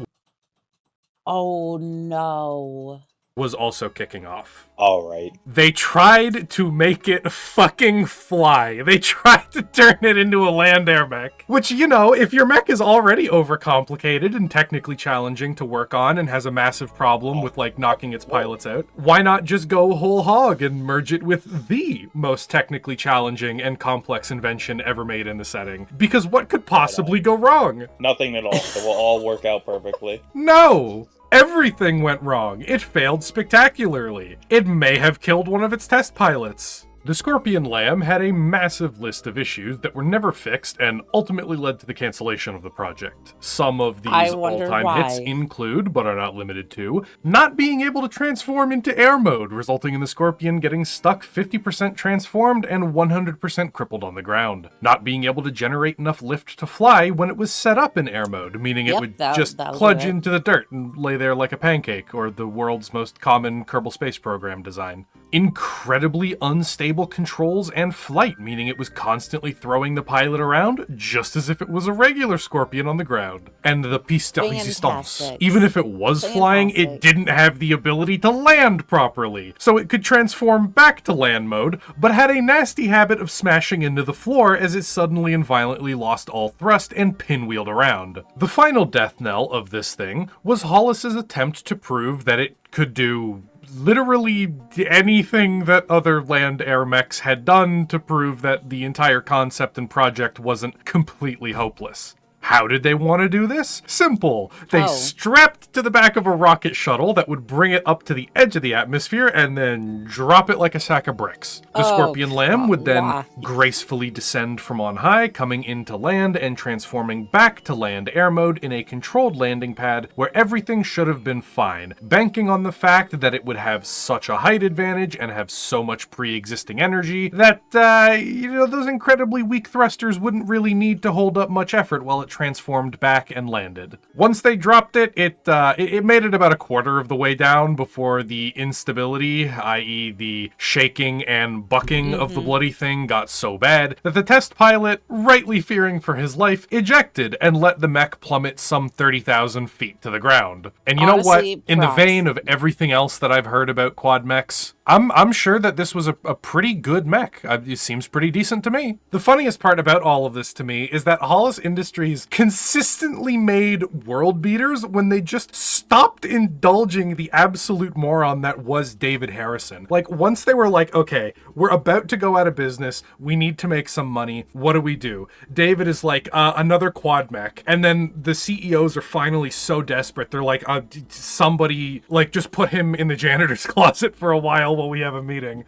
Oh no. was also kicking off. All right. They tried to make it fucking fly. They tried to turn it into a land air mech. Which, you know, if your mech is already overcomplicated and technically challenging to work on and has a massive problem with, like, knocking its pilots out, why not just go whole hog and merge it with the most technically challenging and complex invention ever made in the setting? Because what could possibly go wrong? Nothing at all. It will all work out perfectly. No! Everything went wrong. It failed spectacularly. It may have killed one of its test pilots. The Scorpion Lamb had a massive list of issues that were never fixed and ultimately led to the cancellation of the project. Some of these all-time hits include, but are not limited to, not being able to transform into air mode, resulting in the Scorpion getting stuck 50% transformed and 100% crippled on the ground. Not being able to generate enough lift to fly when it was set up in air mode, meaning it would just kludge into the dirt and lay there like a pancake, or the world's most common Kerbal Space Program design. Incredibly unstable controls and flight, meaning it was constantly throwing the pilot around just as if it was a regular Scorpion on the ground. And the piece de resistance. Even if it was flying, it didn't have the ability to land properly. So it could transform back to land mode, but had a nasty habit of smashing into the floor as it suddenly and violently lost all thrust and pinwheeled around. The final death knell of this thing was Hollis's attempt to prove that it could do literally anything that other land air mechs had done to prove that the entire concept and project wasn't completely hopeless. How did they want to do this? Simple. They strapped to the back of a rocket shuttle that would bring it up to the edge of the atmosphere and then drop it like a sack of bricks. The Scorpion Lamb would then gracefully descend from on high, coming into land and transforming back to land air mode in a controlled landing pad where everything should have been fine, banking on the fact that it would have such a height advantage and have so much pre-existing energy that, those incredibly weak thrusters wouldn't really need to hold up much effort while it transformed back and landed. Once they dropped it, it made it about a quarter of the way down before the instability, i.e. the shaking and bucking of the bloody thing, got so bad that the test pilot, rightly fearing for his life, ejected and let the mech plummet some 30,000 feet to the ground. And you know what? In the vein of everything else that I've heard about quad mechs, I'm sure that this was a pretty good mech. It seems pretty decent to me. The funniest part about all of this to me is that Hollis Industries consistently made world beaters when they just stopped indulging the absolute moron that was David Harrison. Like, once they were like, okay, we're about to go out of business, we need to make some money, what do? David is like, another quad mech. And then the CEOs are finally so desperate, they're like, somebody, like, just put him in the janitor's closet for a while we have a meeting.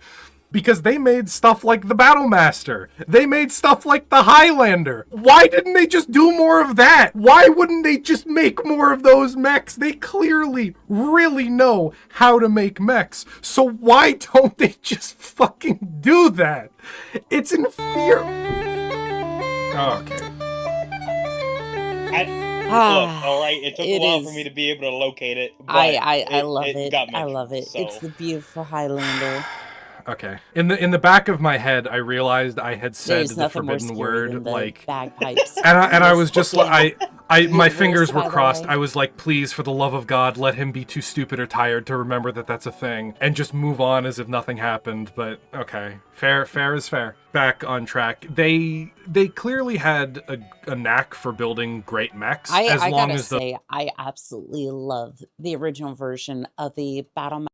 Because they made stuff like the Battlemaster. They made stuff like the Highlander. Why didn't they just do more of that? Why wouldn't they just make more of those mechs? They clearly really know how to make mechs. So why don't they just fucking do that? It's infuriating. Okay. Look, all right, it took a while for me to be able to locate it. But I love it. Got mentioned, I love it. So. It's the beautiful Highlander. Okay. In the back of my head, I realized I had said the forbidden word, like bagpipes. and I was just like, my fingers were crossed. I was like, please, for the love of God, let him be too stupid or tired to remember that that's a thing, and just move on as if nothing happened. But okay, fair is fair. Back on track. They clearly had a knack for building great mechs. I absolutely love the original version of the Battle.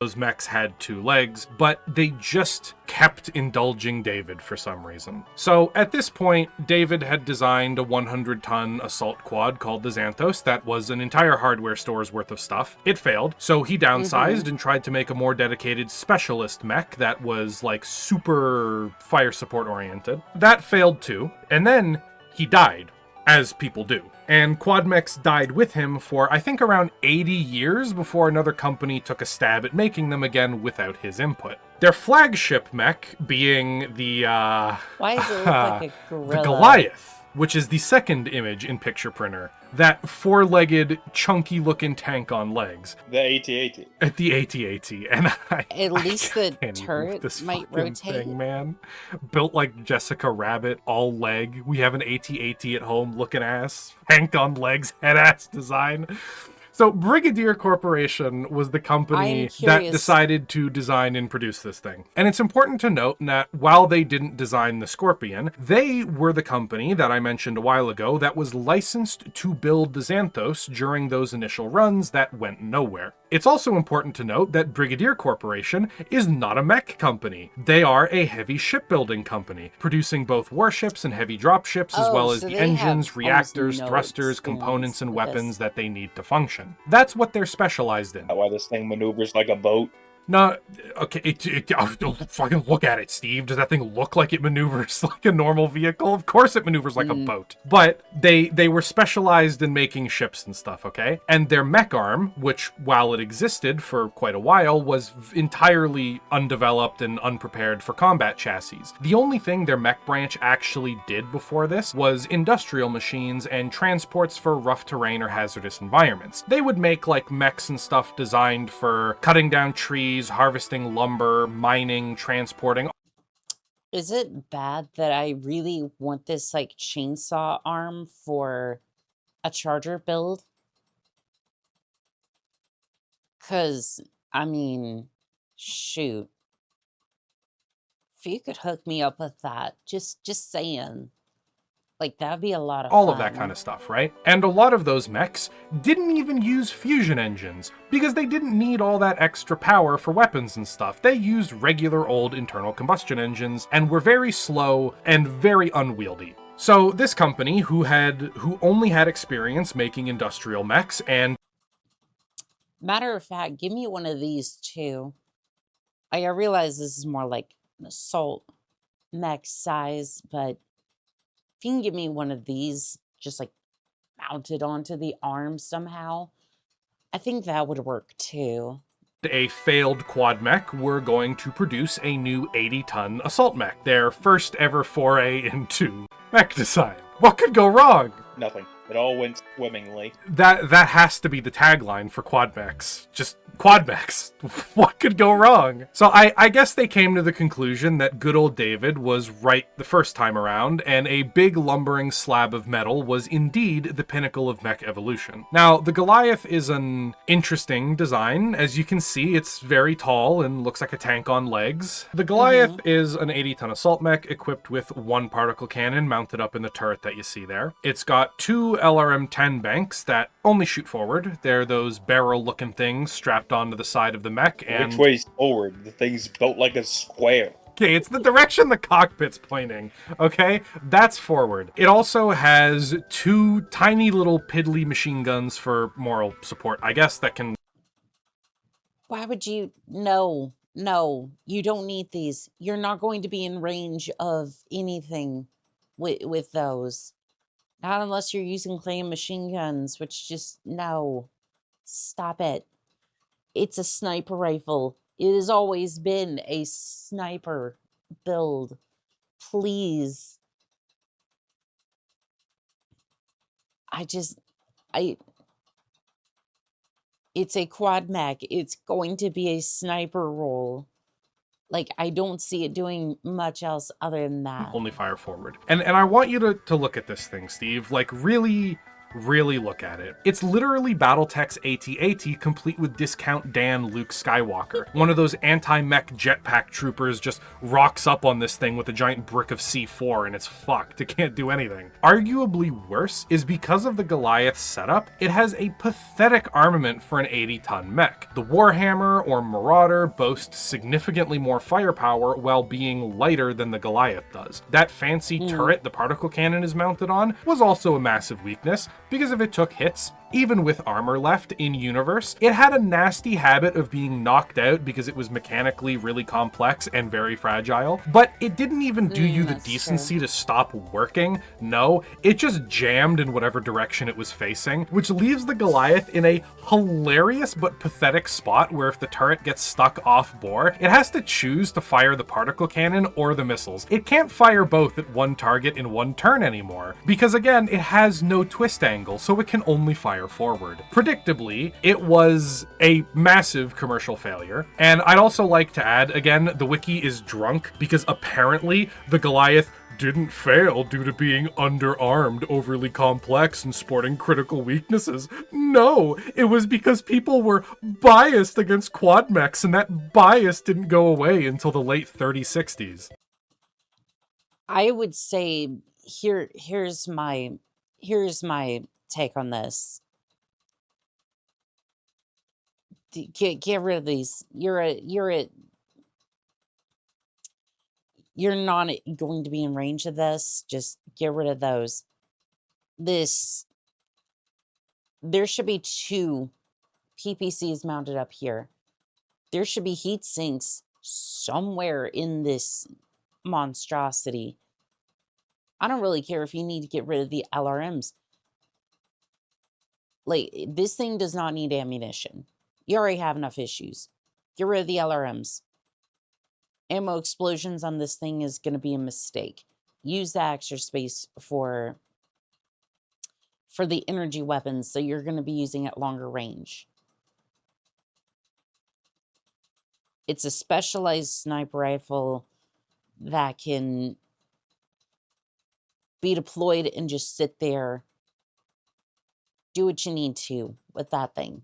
Those mechs had 2 legs, but they just kept indulging David for some reason. So at this point, David had designed a 100-ton assault quad called the Xanthos that was an entire hardware store's worth of stuff. It failed, so he downsized and tried to make a more dedicated specialist mech that was like super fire support oriented. That failed too, and then he died, as people do. And quad mechs died with him for, I think, around 80 years before another company took a stab at making them again without his input. Their flagship mech being the, Why does it look like a gorilla? The Goliath, which is the second image in Picture Printer. That 4-legged, chunky-looking tank on legs. The AT-AT. At the AT-AT. And at least the turret might rotate. Thing, man. Built like Jessica Rabbit, all leg. We have an AT-AT at home looking ass. Tank on legs, head ass design. So Brigadier Corporation was the company that curious. decided to design and produce this thing. And it's important to note that while they didn't design the Scorpion, they were the company that I mentioned a while ago that was licensed to build the Xanthos during those initial runs that went nowhere. It's also important to note that Brigadier Corporation is not a mech company. They are a heavy shipbuilding company, producing both warships and heavy dropships, as well as so the they have engines, reactors, almost no thrusters, experience components, and with this. weapons that they need to function. That's what they're specialized in. Why this thing maneuvers like a boat? No, okay, fucking look at it, Steve. Does that thing look like it maneuvers like a normal vehicle? Of course it maneuvers like a boat. But they were specialized in making ships and stuff, okay? And their mech arm, which, while it existed for quite a while, was entirely undeveloped and unprepared for combat chassis. The only thing their mech branch actually did before this was industrial machines and transports for rough terrain or hazardous environments. They would make, like, mechs and stuff designed for cutting down trees, harvesting lumber, mining, transporting. Is it bad that I really want this like chainsaw arm for a charger build? Cause I mean, shoot. If you could hook me up with that, just saying. Like, that'd be a lot of fun. All of that kind of stuff, right? And a lot of those mechs didn't even use fusion engines, because they didn't need all that extra power for weapons and stuff. They used regular old internal combustion engines, and were very slow and very unwieldy. So this company, who only had experience making industrial mechs, and Matter of fact, give me one of these too. I realize this is more like an assault mech size, but if you can give me one of these, just like mounted onto the arm somehow, I think that would work too. a failed quad mech were going to produce a new 80-ton assault mech, their first ever foray into mech design. What could go wrong? Nothing. It all went swimmingly. That has to be the tagline for quad mechs. Just quad mechs. What could go wrong? So I guess they came to the conclusion that good old David was right the first time around, and a big lumbering slab of metal was indeed the pinnacle of mech evolution. Now, the Goliath is an interesting design. As you can see, it's very tall and looks like a tank on legs. The Goliath is an 80-ton assault mech equipped with one particle cannon mounted up in the turret that you see there. It's got two LRM-10 banks that only shoot forward. They're those barrel-looking things strapped onto the side of the mech. And Which way's forward? The thing's built like a square. okay, it's the direction the cockpit's pointing, okay? That's forward. It also has two tiny little piddly machine guns for moral support, I guess, that can... Why would you? No, you don't need these. You're not going to be in range of anything with those. Not unless you're using clay machine guns, which just, no. Stop it. It's a sniper rifle. It has always been a sniper build. Please. It's a quad mech. It's going to be a sniper role. Like, I don't see it doing much else other than that. only fire forward. And I want you to look at this thing, Steve. Like, really look at it. It's literally BattleTech's AT-AT complete with Discount Dan Luke Skywalker. One of those anti-mech jetpack troopers just rocks up on this thing with a giant brick of C4 and it's fucked. It can't do anything. Arguably worse is because of the Goliath setup, it has a pathetic armament for an 80-ton mech. The Warhammer or Marauder boasts significantly more firepower while being lighter than the Goliath does. That fancy turret the particle cannon is mounted on was also a massive weakness, because if it took hits, even with armor left in universe, it had a nasty habit of being knocked out because it was mechanically really complex and very fragile. But it didn't even do you the decency to stop working. No, it just jammed in whatever direction it was facing, which leaves the Goliath in a hilarious but pathetic spot where if the turret gets stuck off bore, it has to choose to fire the particle cannon or the missiles. It can't fire both at one target in one turn anymore, because again, it has no twist angle, so it can only fire forward. Predictably, it was a massive commercial failure. And I'd also like to add, again, the wiki is drunk because apparently the Goliath didn't fail due to being underarmed, overly complex, and sporting critical weaknesses. No, it was because people were biased against quad mechs, and that bias didn't go away until the late 3060s. I would say here's my take on this. Get rid of these. You're not going to be in range of this. Just get rid of those. There should be 2 PPCs mounted up here. There should be heat sinks somewhere in this monstrosity. I don't really care if you need to get rid of the LRMs. Like, this thing does not need ammunition. You already have enough issues. Get rid of the LRMs. Ammo explosions on this thing is going to be a mistake. Use that extra space for the energy weapons, so you're going to be using at longer range. It's a specialized sniper rifle that can be deployed and just sit there. Do what you need to with that thing.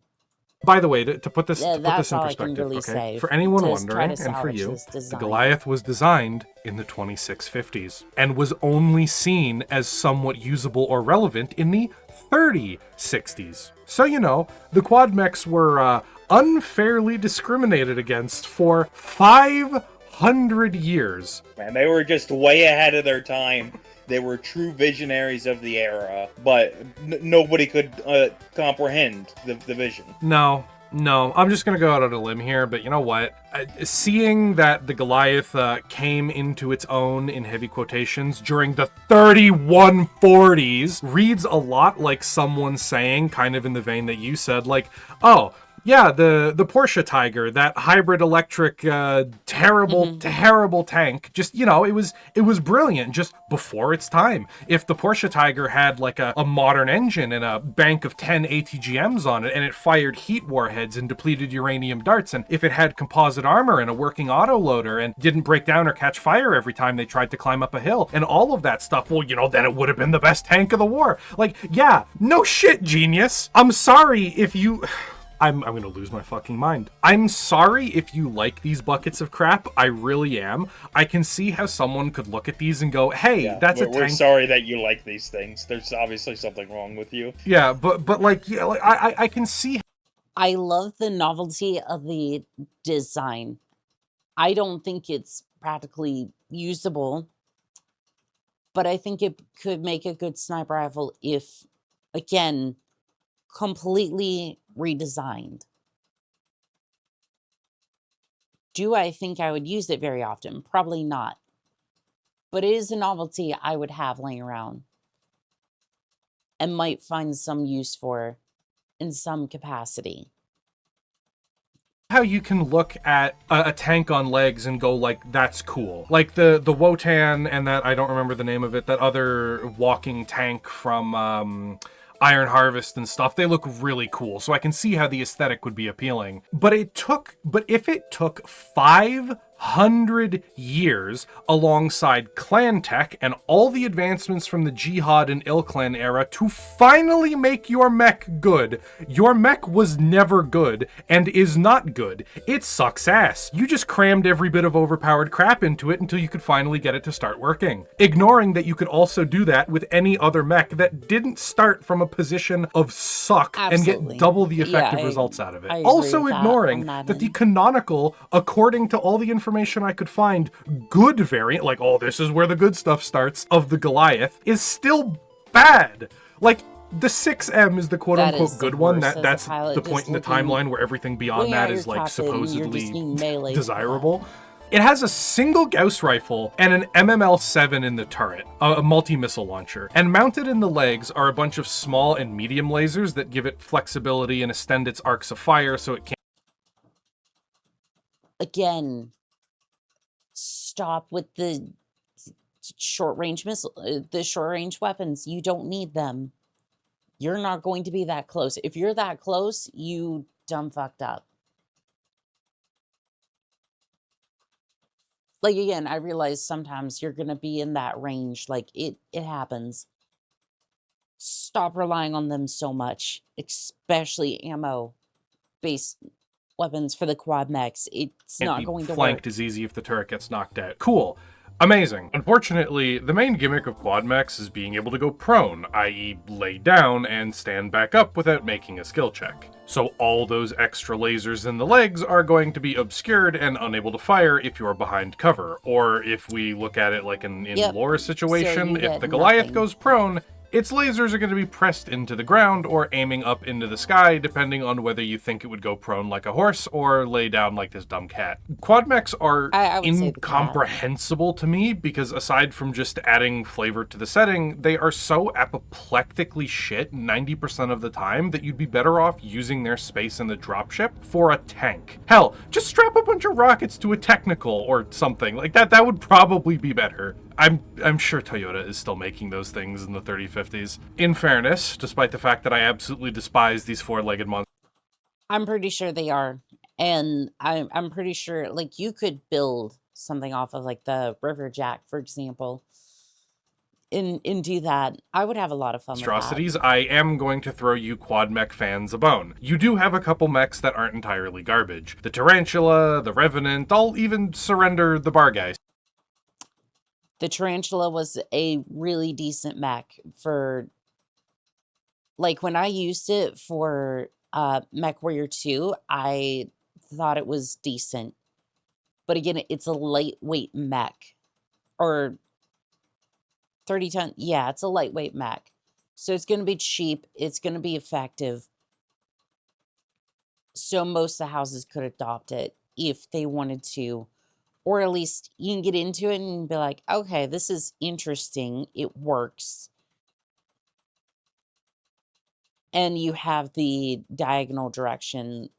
By the way, to put this, Yeah, to put this in all I can perspective, really okay? say For anyone to try wondering, to and for salvage you, this the design. Goliath was designed in the 2650s and was only seen as somewhat usable or relevant in the 3060s. So, you know, the quad mechs were unfairly discriminated against for 500 years. Man, they were just way ahead of their time. They were true visionaries of the era, but nobody could comprehend the vision. No, I'm just going to go out on a limb here, but you know what? Seeing that the Goliath came into its own, in heavy quotations, during the 3140s reads a lot like someone saying, kind of in the vein that you said, like, oh, yeah, the Porsche Tiger, that hybrid electric, terrible tank. Just, you know, it was brilliant just before its time. If the Porsche Tiger had like a modern engine and a bank of 10 ATGMs on it, and it fired heat warheads and depleted uranium darts, and if it had composite armor and a working autoloader and didn't break down or catch fire every time they tried to climb up a hill, and all of that stuff, well, you know, then it would have been the best tank of the war. Like, yeah, no shit, genius. I'm sorry if you... I'm gonna lose my fucking mind. I'm sorry if you like these buckets of crap. I really am. I can see how someone could look at these and go, hey, Yeah, that's a tank. We're sorry that you like these things. There's obviously something wrong with you. Yeah, but like, yeah, like I can see. I love the novelty of the design. I don't think it's practically usable, but I think it could make a good sniper rifle if, again, completely redesigned. Do I think I would use it very often? Probably not. But it is a novelty I would have laying around and might find some use for in some capacity. How you can look at a tank on legs and go like, that's cool. Like the Wotan and that, I don't remember the name of it, that other walking tank from Iron Harvest and stuff, they look really cool. So I can see how the aesthetic would be appealing. But if it took 500 years alongside clan tech and all the advancements from the Jihad and Ilklan era to finally make your mech good, your mech was never good and is not good. It sucks ass. You just crammed every bit of overpowered crap into it until you could finally get it to start working. Ignoring that you could also do that with any other mech that didn't start from a position of suck and get double the effective results out of it. Also ignoring that the canonical, according to all the information I could find, good variant, like, oh, this is where the good stuff starts, of the Goliath, is still bad. Like, the 6M is the quote-unquote good one. That's the point in the timeline where everything beyond that is, like, supposedly desirable. It has a single Gauss rifle and an MML-7 in the turret, a multi-missile launcher. And mounted in the legs are a bunch of small and medium lasers that give it flexibility and extend its arcs of fire so it can't... Again, stop with the short-range missile, the short-range weapons. You don't need them. You're not going to be that close. If you're that close, you dumb fucked up. like, again, I realize sometimes you're gonna be in that range, like, it happens. Stop relying on them so much, especially ammo-based weapons for the quad mechs. It's Can't not be going to flanked work. as easy if the turret gets knocked out. Cool. Amazing. Unfortunately, the main gimmick of quad mechs is being able to go prone, i.e. lay down and stand back up without making a skill check. So all those extra lasers in the legs are going to be obscured and unable to fire if you're behind cover. Or if we look at it like an in-lore situation, you if get the Goliath nothing. goes prone, its lasers are going to be pressed into the ground or aiming up into the sky, depending on whether you think it would go prone like a horse or lay down like this dumb cat. Quad mechs are I would say the cat. incomprehensible to me because aside from just adding flavor to the setting, they are so apoplectically shit 90% of the time that you'd be better off using their space in the dropship for a tank. Hell, just strap a bunch of rockets to a technical or something like that. That would probably be better. I'm sure Toyota is still making those things in the 3050s. In fairness, despite the fact that I absolutely despise these four-legged monsters. I'm pretty sure they are. And I'm pretty sure, like, you could build something off of, like, the River Jack, for example, and do that. I would have a lot of fun with that. Monstrosities, I am going to throw you quad mech fans a bone. You do have a couple mechs that aren't entirely garbage. The Tarantula, the Revenant, I'll even surrender the Bargeist. The Tarantula was a really decent mech for, like, when I used it for Mech Warrior 2, I thought it was decent. But again, it's a lightweight mech. Or 30-ton, yeah, it's a lightweight mech. So it's going to be cheap, it's going to be effective. So most of the houses could adopt it if they wanted to. Or at least you can get into it and be like, okay, this is interesting. It works. And you have the diagonal direction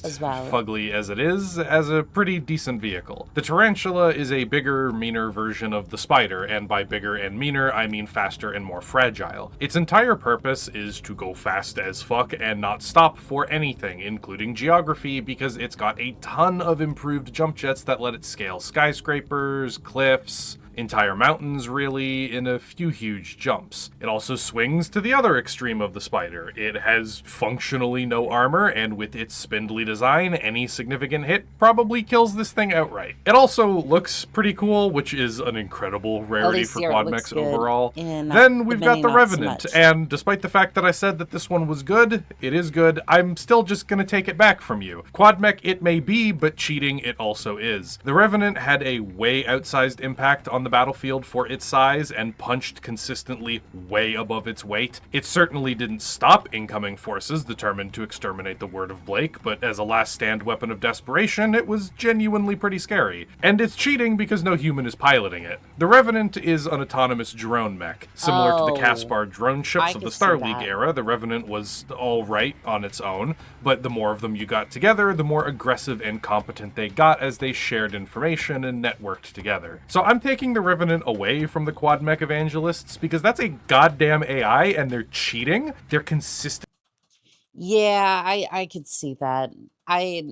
as well. Fugly as it is, as a pretty decent vehicle. The Tarantula is a bigger, meaner version of the Spider, and by bigger and meaner, I mean faster and more fragile. Its entire purpose is to go fast as fuck and not stop for anything, including geography, because it's got a ton of improved jump jets that let it scale skyscrapers, cliffs, entire mountains, really, in a few huge jumps. It also swings to the other extreme of the Spider. It has functionally no armor, and with its spindly design, any significant hit probably kills this thing outright. It also looks pretty cool, which is an incredible rarity for quad mechs overall. Then we've got the Revenant, and despite the fact that I said that this one was good, it is good, I'm still just gonna take it back from you. Quad mech it may be, but cheating it also is. The Revenant had a way outsized impact on the battlefield for its size and punched consistently way above its weight. It certainly didn't stop incoming forces determined to exterminate the Word of Blake, but as a last stand weapon of desperation, it was genuinely pretty scary. And it's cheating because no human is piloting it. The Revenant is an autonomous drone mech. Similar to the Caspar drone ships of the Star League era, the Revenant was alright on its own, but the more of them you got together, the more aggressive and competent they got as they shared information and networked together. So I'm taking the Revenant away from the quad mech evangelists because that's a goddamn AI and they're cheating. They're consistent. Yeah, I could see that. I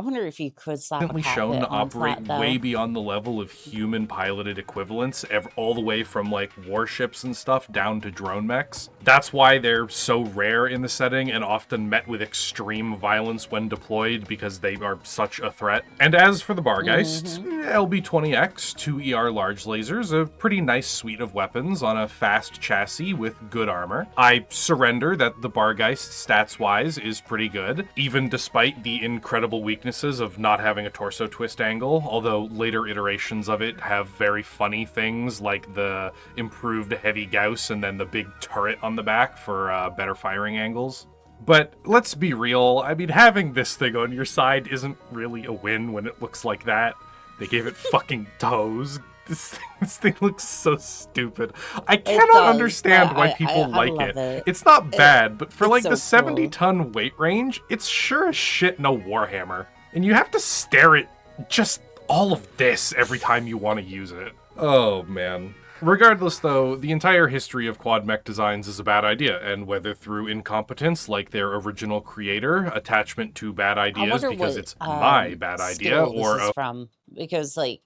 wonder if you could slap a cockpit shown to onto operate that, way though. beyond the level of human piloted equivalents, all the way from like warships and stuff down to drone mechs. That's why they're so rare in the setting and often met with extreme violence when deployed because they are such a threat. And as for the Bargeist, LB-20X, 2 ER large lasers, a pretty nice suite of weapons on a fast chassis with good armor. I surrender that the Bargeist stats-wise is pretty good, even despite the incredible weaknesses of not having a torso twist angle, although later iterations of it have very funny things like the improved heavy Gauss and then the big turret on the back for better firing angles. But let's be real, I mean, having this thing on your side isn't really a win when it looks like that. They gave it fucking toes. This thing looks so stupid. I cannot understand why people like it. It's not bad, but for like the 70-ton weight range, it's sure as shit no Warhammer. And you have to stare at just all of this every time you want to use it. Oh, man. Regardless, though, the entire history of quad mech designs is a bad idea, and whether through incompetence, like their original creator, attachment to bad I ideas wonder because what it's my bad idea, scale this or is a from, because like,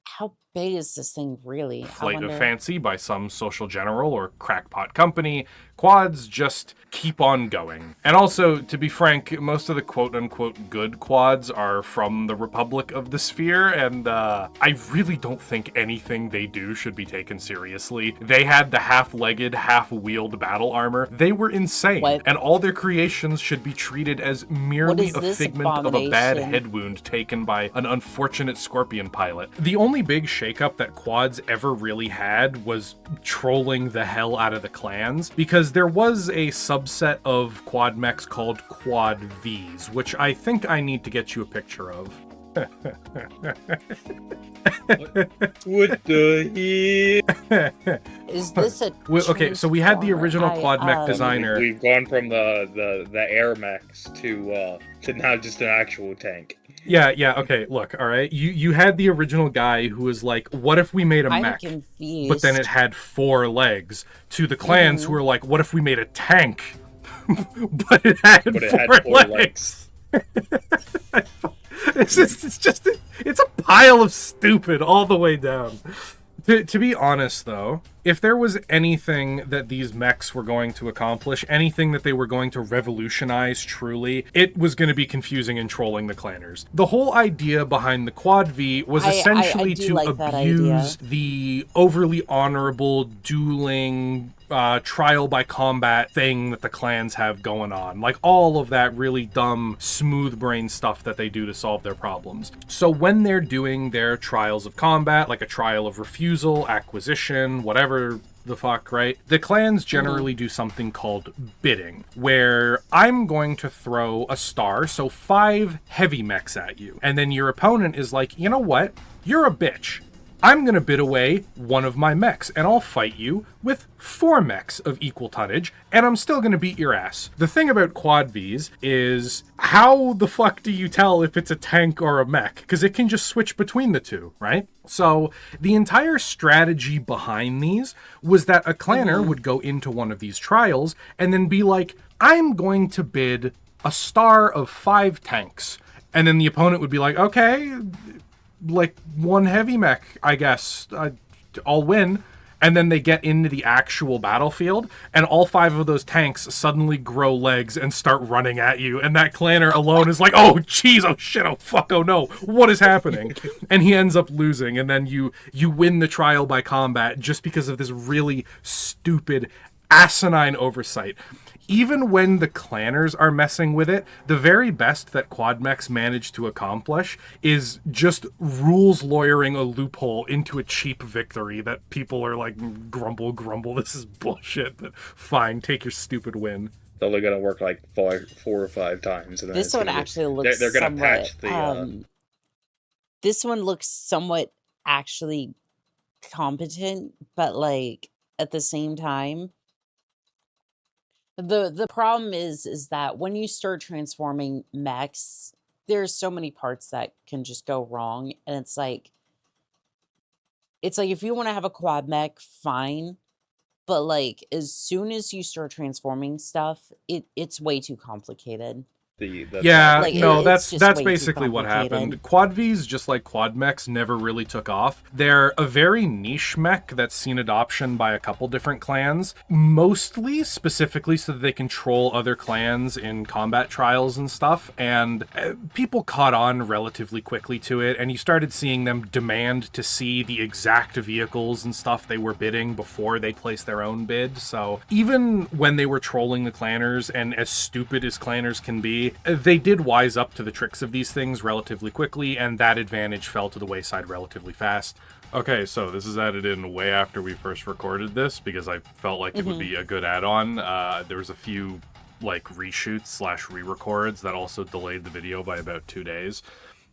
how big is this thing really? I flight of wonder. fancy by some social general or crackpot company, quads just keep on going. And also, to be frank, most of the quote-unquote good quads are from the Republic of the Sphere, and I really don't think anything they do should be taken seriously. They had the half-legged, half-wheeled battle armor. They were insane, What? and all their creations should be treated as merely is a this figment of a bad abomination? head wound taken by an unfortunate Scorpion pilot. The only big shakeup that quads ever really had was trolling the hell out of the clans, because there was a subset of quad mechs called Quad Vs, which I think I need to get you a picture of. What the hell? Is this a Okay, so we had the transformer? original quad mech designer. We've gone from the air mechs to now just an actual tank. Yeah, okay, look, alright. You had the original guy who was like, what if we made a I'm mech? confused. But then it had 4 legs. To the clans who were like, what if we made a tank? but it had 4 legs. It's a pile of stupid all the way down. To be honest, though, if there was anything that these mechs were going to accomplish, anything that they were going to revolutionize truly, it was going to be confusing and trolling the clanners. The whole idea behind the Quad V was essentially to abuse the overly honorable dueling trial by combat thing that the clans have going on. Like all of that really dumb, smooth brain stuff that they do to solve their problems. So when they're doing their trials of combat, like a trial of refusal, acquisition, whatever the fuck, right? The clans generally do something called bidding, where I'm going to throw a star, so 5 heavy mechs at you. And then your opponent is like, you know what? You're a bitch. I'm going to bid away one of my mechs, and I'll fight you with 4 mechs of equal tonnage, and I'm still going to beat your ass. The thing about Quad Vs is, how the fuck do you tell if it's a tank or a mech? Because it can just switch between the two, right? So the entire strategy behind these was that a clanner would go into one of these trials and then be like, I'm going to bid a star of 5 tanks. And then the opponent would be like, okay, like 1 heavy mech, I guess. I'll win. And then they get into the actual battlefield, and all 5 of those tanks suddenly grow legs and start running at you, and that clanner alone is like, oh jeez, oh shit, oh fuck, oh no, what is happening? And he ends up losing, and then you win the trial by combat just because of this really stupid, asinine oversight. Even when the clanners are messing with it, the very best that quad mechs manage to accomplish is just rules lawyering a loophole into a cheap victory that people are like, grumble, this is bullshit, but fine, take your stupid win. It's only gonna work like 4 or 5 times. And then This one actually looks they're gonna somewhat, patch the. this one looks somewhat actually competent, but like at the same time, the problem is that when you start transforming mechs, there's so many parts that can just go wrong, and it's like if you want to have a quad mech, fine, but like as soon as you start transforming stuff, it's way too complicated. Yeah, Like, no, it's that's just way too basically what happened. complicated. Quad Vs, just like quad mechs, never really took off. They're a very niche mech that's seen adoption by a couple different clans, mostly specifically so that they control other clans in combat trials and stuff, and people caught on relatively quickly to it, and you started seeing them demand to see the exact vehicles and stuff they were bidding before they placed their own bid. So even when they were trolling the clanners, and as stupid as clanners can be, they did wise up to the tricks of these things relatively quickly, and that advantage fell to the wayside relatively fast. Okay, so this is added in way after we first recorded this, because I felt like it would be a good add-on. There was a few like reshoots / re-records that also delayed the video by about 2 days.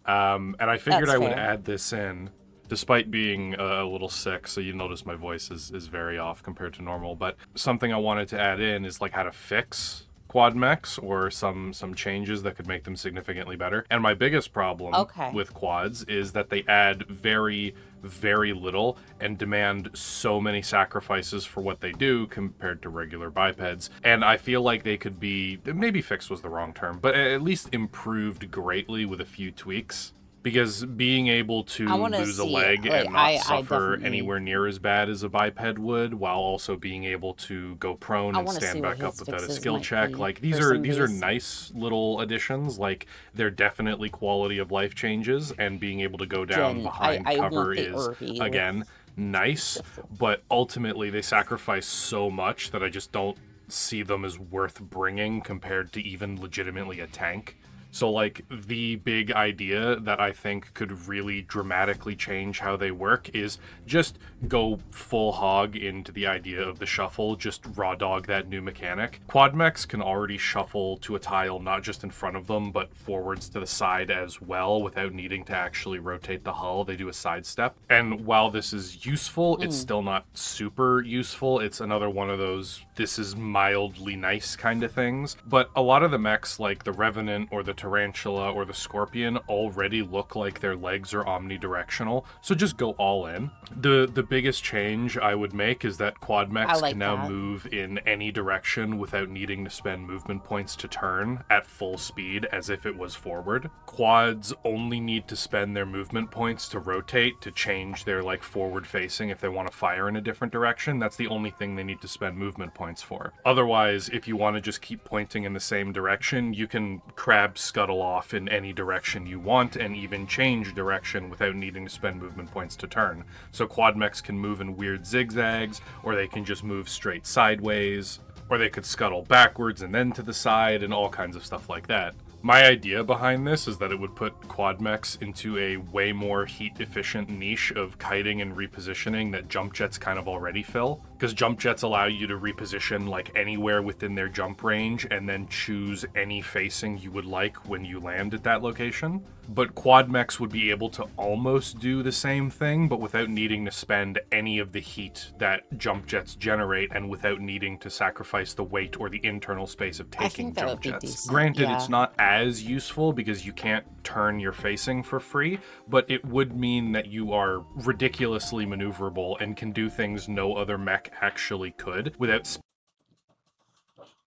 And I figured I would add this in, despite being a little sick, so you notice my voice is very off compared to normal. But something I wanted to add in is like how to fix quad mechs or some changes that could make them significantly better. And my biggest problem with quads is that they add very, very little and demand so many sacrifices for what they do compared to regular bipeds. And I feel like they could be, maybe fixed was the wrong term, but at least improved greatly with a few tweaks. Because being able to lose a leg and not suffer anywhere near as bad as a biped would, while also being able to go prone and stand back up without a skill check, like these are nice little additions. Like they're definitely quality of life changes, and being able to go down behind cover is again nice. But ultimately, they sacrifice so much that I just don't see them as worth bringing compared to even legitimately a tank. So, like, the big idea that I think could really dramatically change how they work is just go full hog into the idea of the shuffle, just raw dog that new mechanic. Quad mechs can already shuffle to a tile not just in front of them, but forwards to the side as well without needing to actually rotate the hull. They do a sidestep. And while this is useful, it's still not super useful. It's another one of those, this is mildly nice kind of things. But a lot of the mechs, like the Revenant or the Tarantula or the Scorpion, already look like their legs are omnidirectional, so just go all in. The biggest change I would make is that quad mechs can now move in any direction without needing to spend movement points to turn at full speed as if it was forward. Quads only need to spend their movement points to rotate, to change their like forward facing if they want to fire in a different direction. That's the only thing they need to spend movement points for. Otherwise, if you want to just keep pointing in the same direction, you can crab scuttle off in any direction you want and even change direction without needing to spend movement points to turn. So quad mechs can move in weird zigzags, or they can just move straight sideways, or they could scuttle backwards and then to the side, and all kinds of stuff like that. My idea behind this is that it would put quad mechs into a way more heat-efficient niche of kiting and repositioning that jump jets kind of already fill. Because jump jets allow you to reposition like anywhere within their jump range and then choose any facing you would like when you land at that location. But quad mechs would be able to almost do the same thing, but without needing to spend any of the heat that jump jets generate and without needing to sacrifice the weight or the internal space of taking jump jets. Granted, it's not as useful because you can't turn your facing for free, but it would mean that you are ridiculously maneuverable and can do things no other mech actually could without.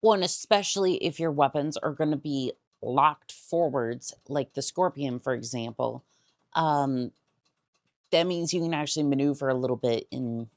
Well, and especially if your weapons are going to be locked forwards, like the Scorpion, for example, that means you can actually maneuver a little bit and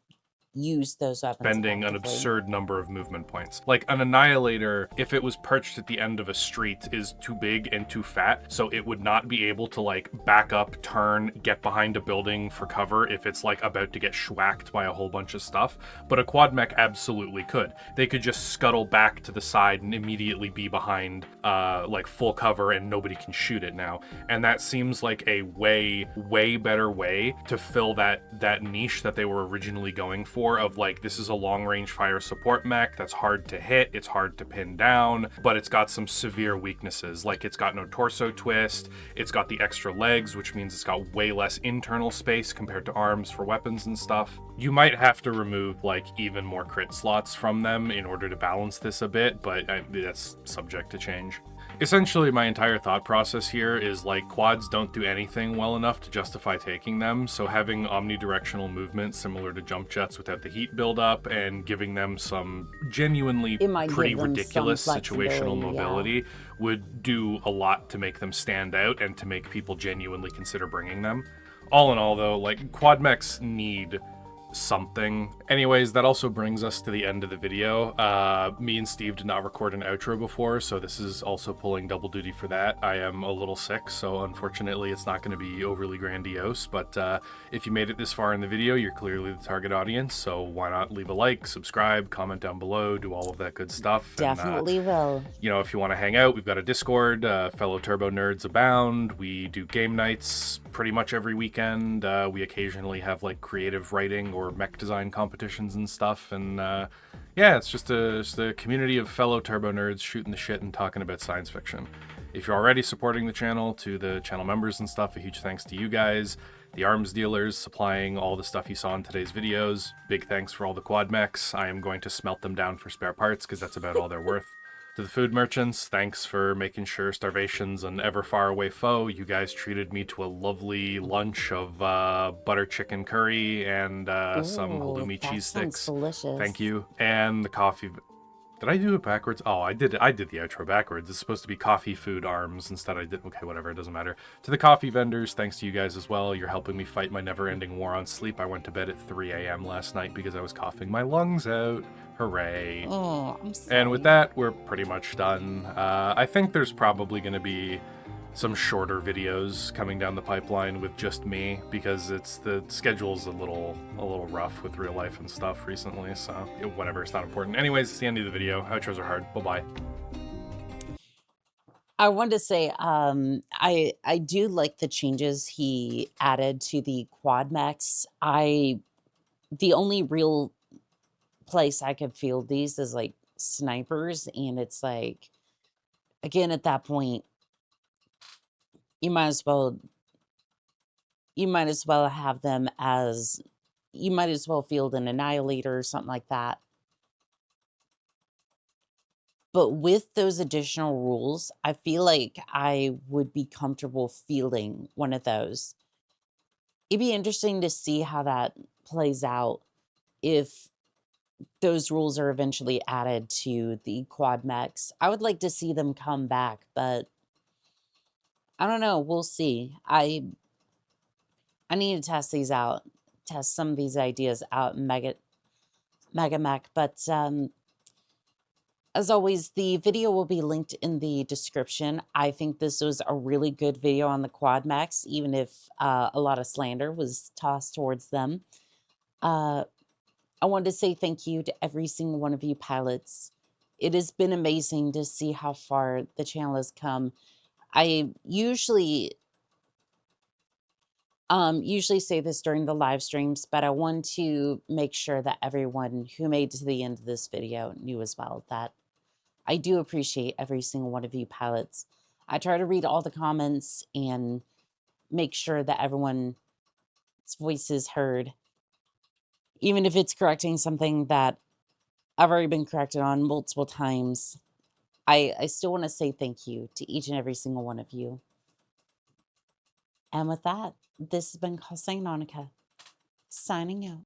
use those weapons Spending an absurd number of movement points. Like an Annihilator, if it was perched at the end of a street, is too big and too fat, so it would not be able to like back up, turn, get behind a building for cover if it's like about to get schwacked by a whole bunch of stuff. But a quad mech absolutely could. They could just scuttle back to the side and immediately be behind like full cover and nobody can shoot it now. And that seems like a way better way to fill that niche that they were originally going for, of like, this is a long-range fire support mech that's hard to hit, it's hard to pin down, but it's got some severe weaknesses. Like, it's got no torso twist, it's got the extra legs, which means it's got way less internal space compared to arms for weapons and stuff. You might have to remove like even more crit slots from them in order to balance this a bit, but that's subject to change. Essentially, my entire thought process here is like, quads don't do anything well enough to justify taking them, so having omnidirectional movement similar to jump jets without the heat buildup and giving them some genuinely pretty ridiculous situational mobility would do a lot to make them stand out and to make people genuinely consider bringing them. All in all, though, like, quad mechs need something. Anyways, that also brings us to the end of the video. Me and Steve did not record an outro before, so this is also pulling double duty for that. I am a little sick, so unfortunately it's not going to be overly grandiose, but if you made it this far in the video, you're clearly the target audience, so why not leave a like, subscribe, comment down below, do all of that good stuff. Definitely will. You know, if you want to hang out, we've got a Discord, fellow turbo nerds abound. We do game nights pretty much every weekend. We occasionally have like creative writing or mech design competitions and stuff, and yeah, it's just a community of fellow turbo nerds shooting the shit and talking about science fiction. If you're already supporting the channel, to the channel members and stuff, a huge thanks to you guys. The arms dealers supplying all the stuff you saw in today's videos, big thanks for all the quad mechs. I am going to smelt them down for spare parts because that's about all they're worth. To the food merchants, thanks for making sure starvation's an ever far away foe. You guys treated me to a lovely lunch of butter chicken curry and some Ooh, halloumi that cheese sounds sticks. delicious. Thank you. And the coffee. Did I do it backwards? Oh, I did the outro backwards. It's supposed to be coffee, food, arms. Instead I did... Okay, whatever, it doesn't matter. To the coffee vendors, thanks to you guys as well. You're helping me fight my never-ending war on sleep. I went to bed at 3 a.m. last night because I was coughing my lungs out. Hooray. Oh, I'm sorry. And with that, we're pretty much done. I think there's probably going to be some shorter videos coming down the pipeline with just me, because the schedule's a little rough with real life and stuff recently, so whatever, it's not important. Anyways, it's the end of the video. Outros are hard. Bye-bye. I wanted to say, I do like the changes he added to the quad mechs. The only real place I could field these is like snipers, and it's like, again, at that point, you might as well have them as, you might as well field an annihilator or something like that. But with those additional rules, I feel like I would be comfortable fielding one of those. It'd be interesting to see how that plays out if those rules are eventually added to the quad mechs. I would like to see them come back, but I don't know. We'll see. I need to test these out, test some of these ideas out in Mega Mech. But as always, the video will be linked in the description. I think this was a really good video on the quad mechs, even if a lot of slander was tossed towards them. I wanted to say thank you to every single one of you pilots. It has been amazing to see how far the channel has come. I usually say this during the live streams, but I want to make sure that everyone who made it to the end of this video knew as well that I do appreciate every single one of you pilots. I try to read all the comments and make sure that everyone's voice is heard, even if it's correcting something that I've already been corrected on multiple times. I still want to say thank you to each and every single one of you. And with that, this has been Callouts Annika, signing out.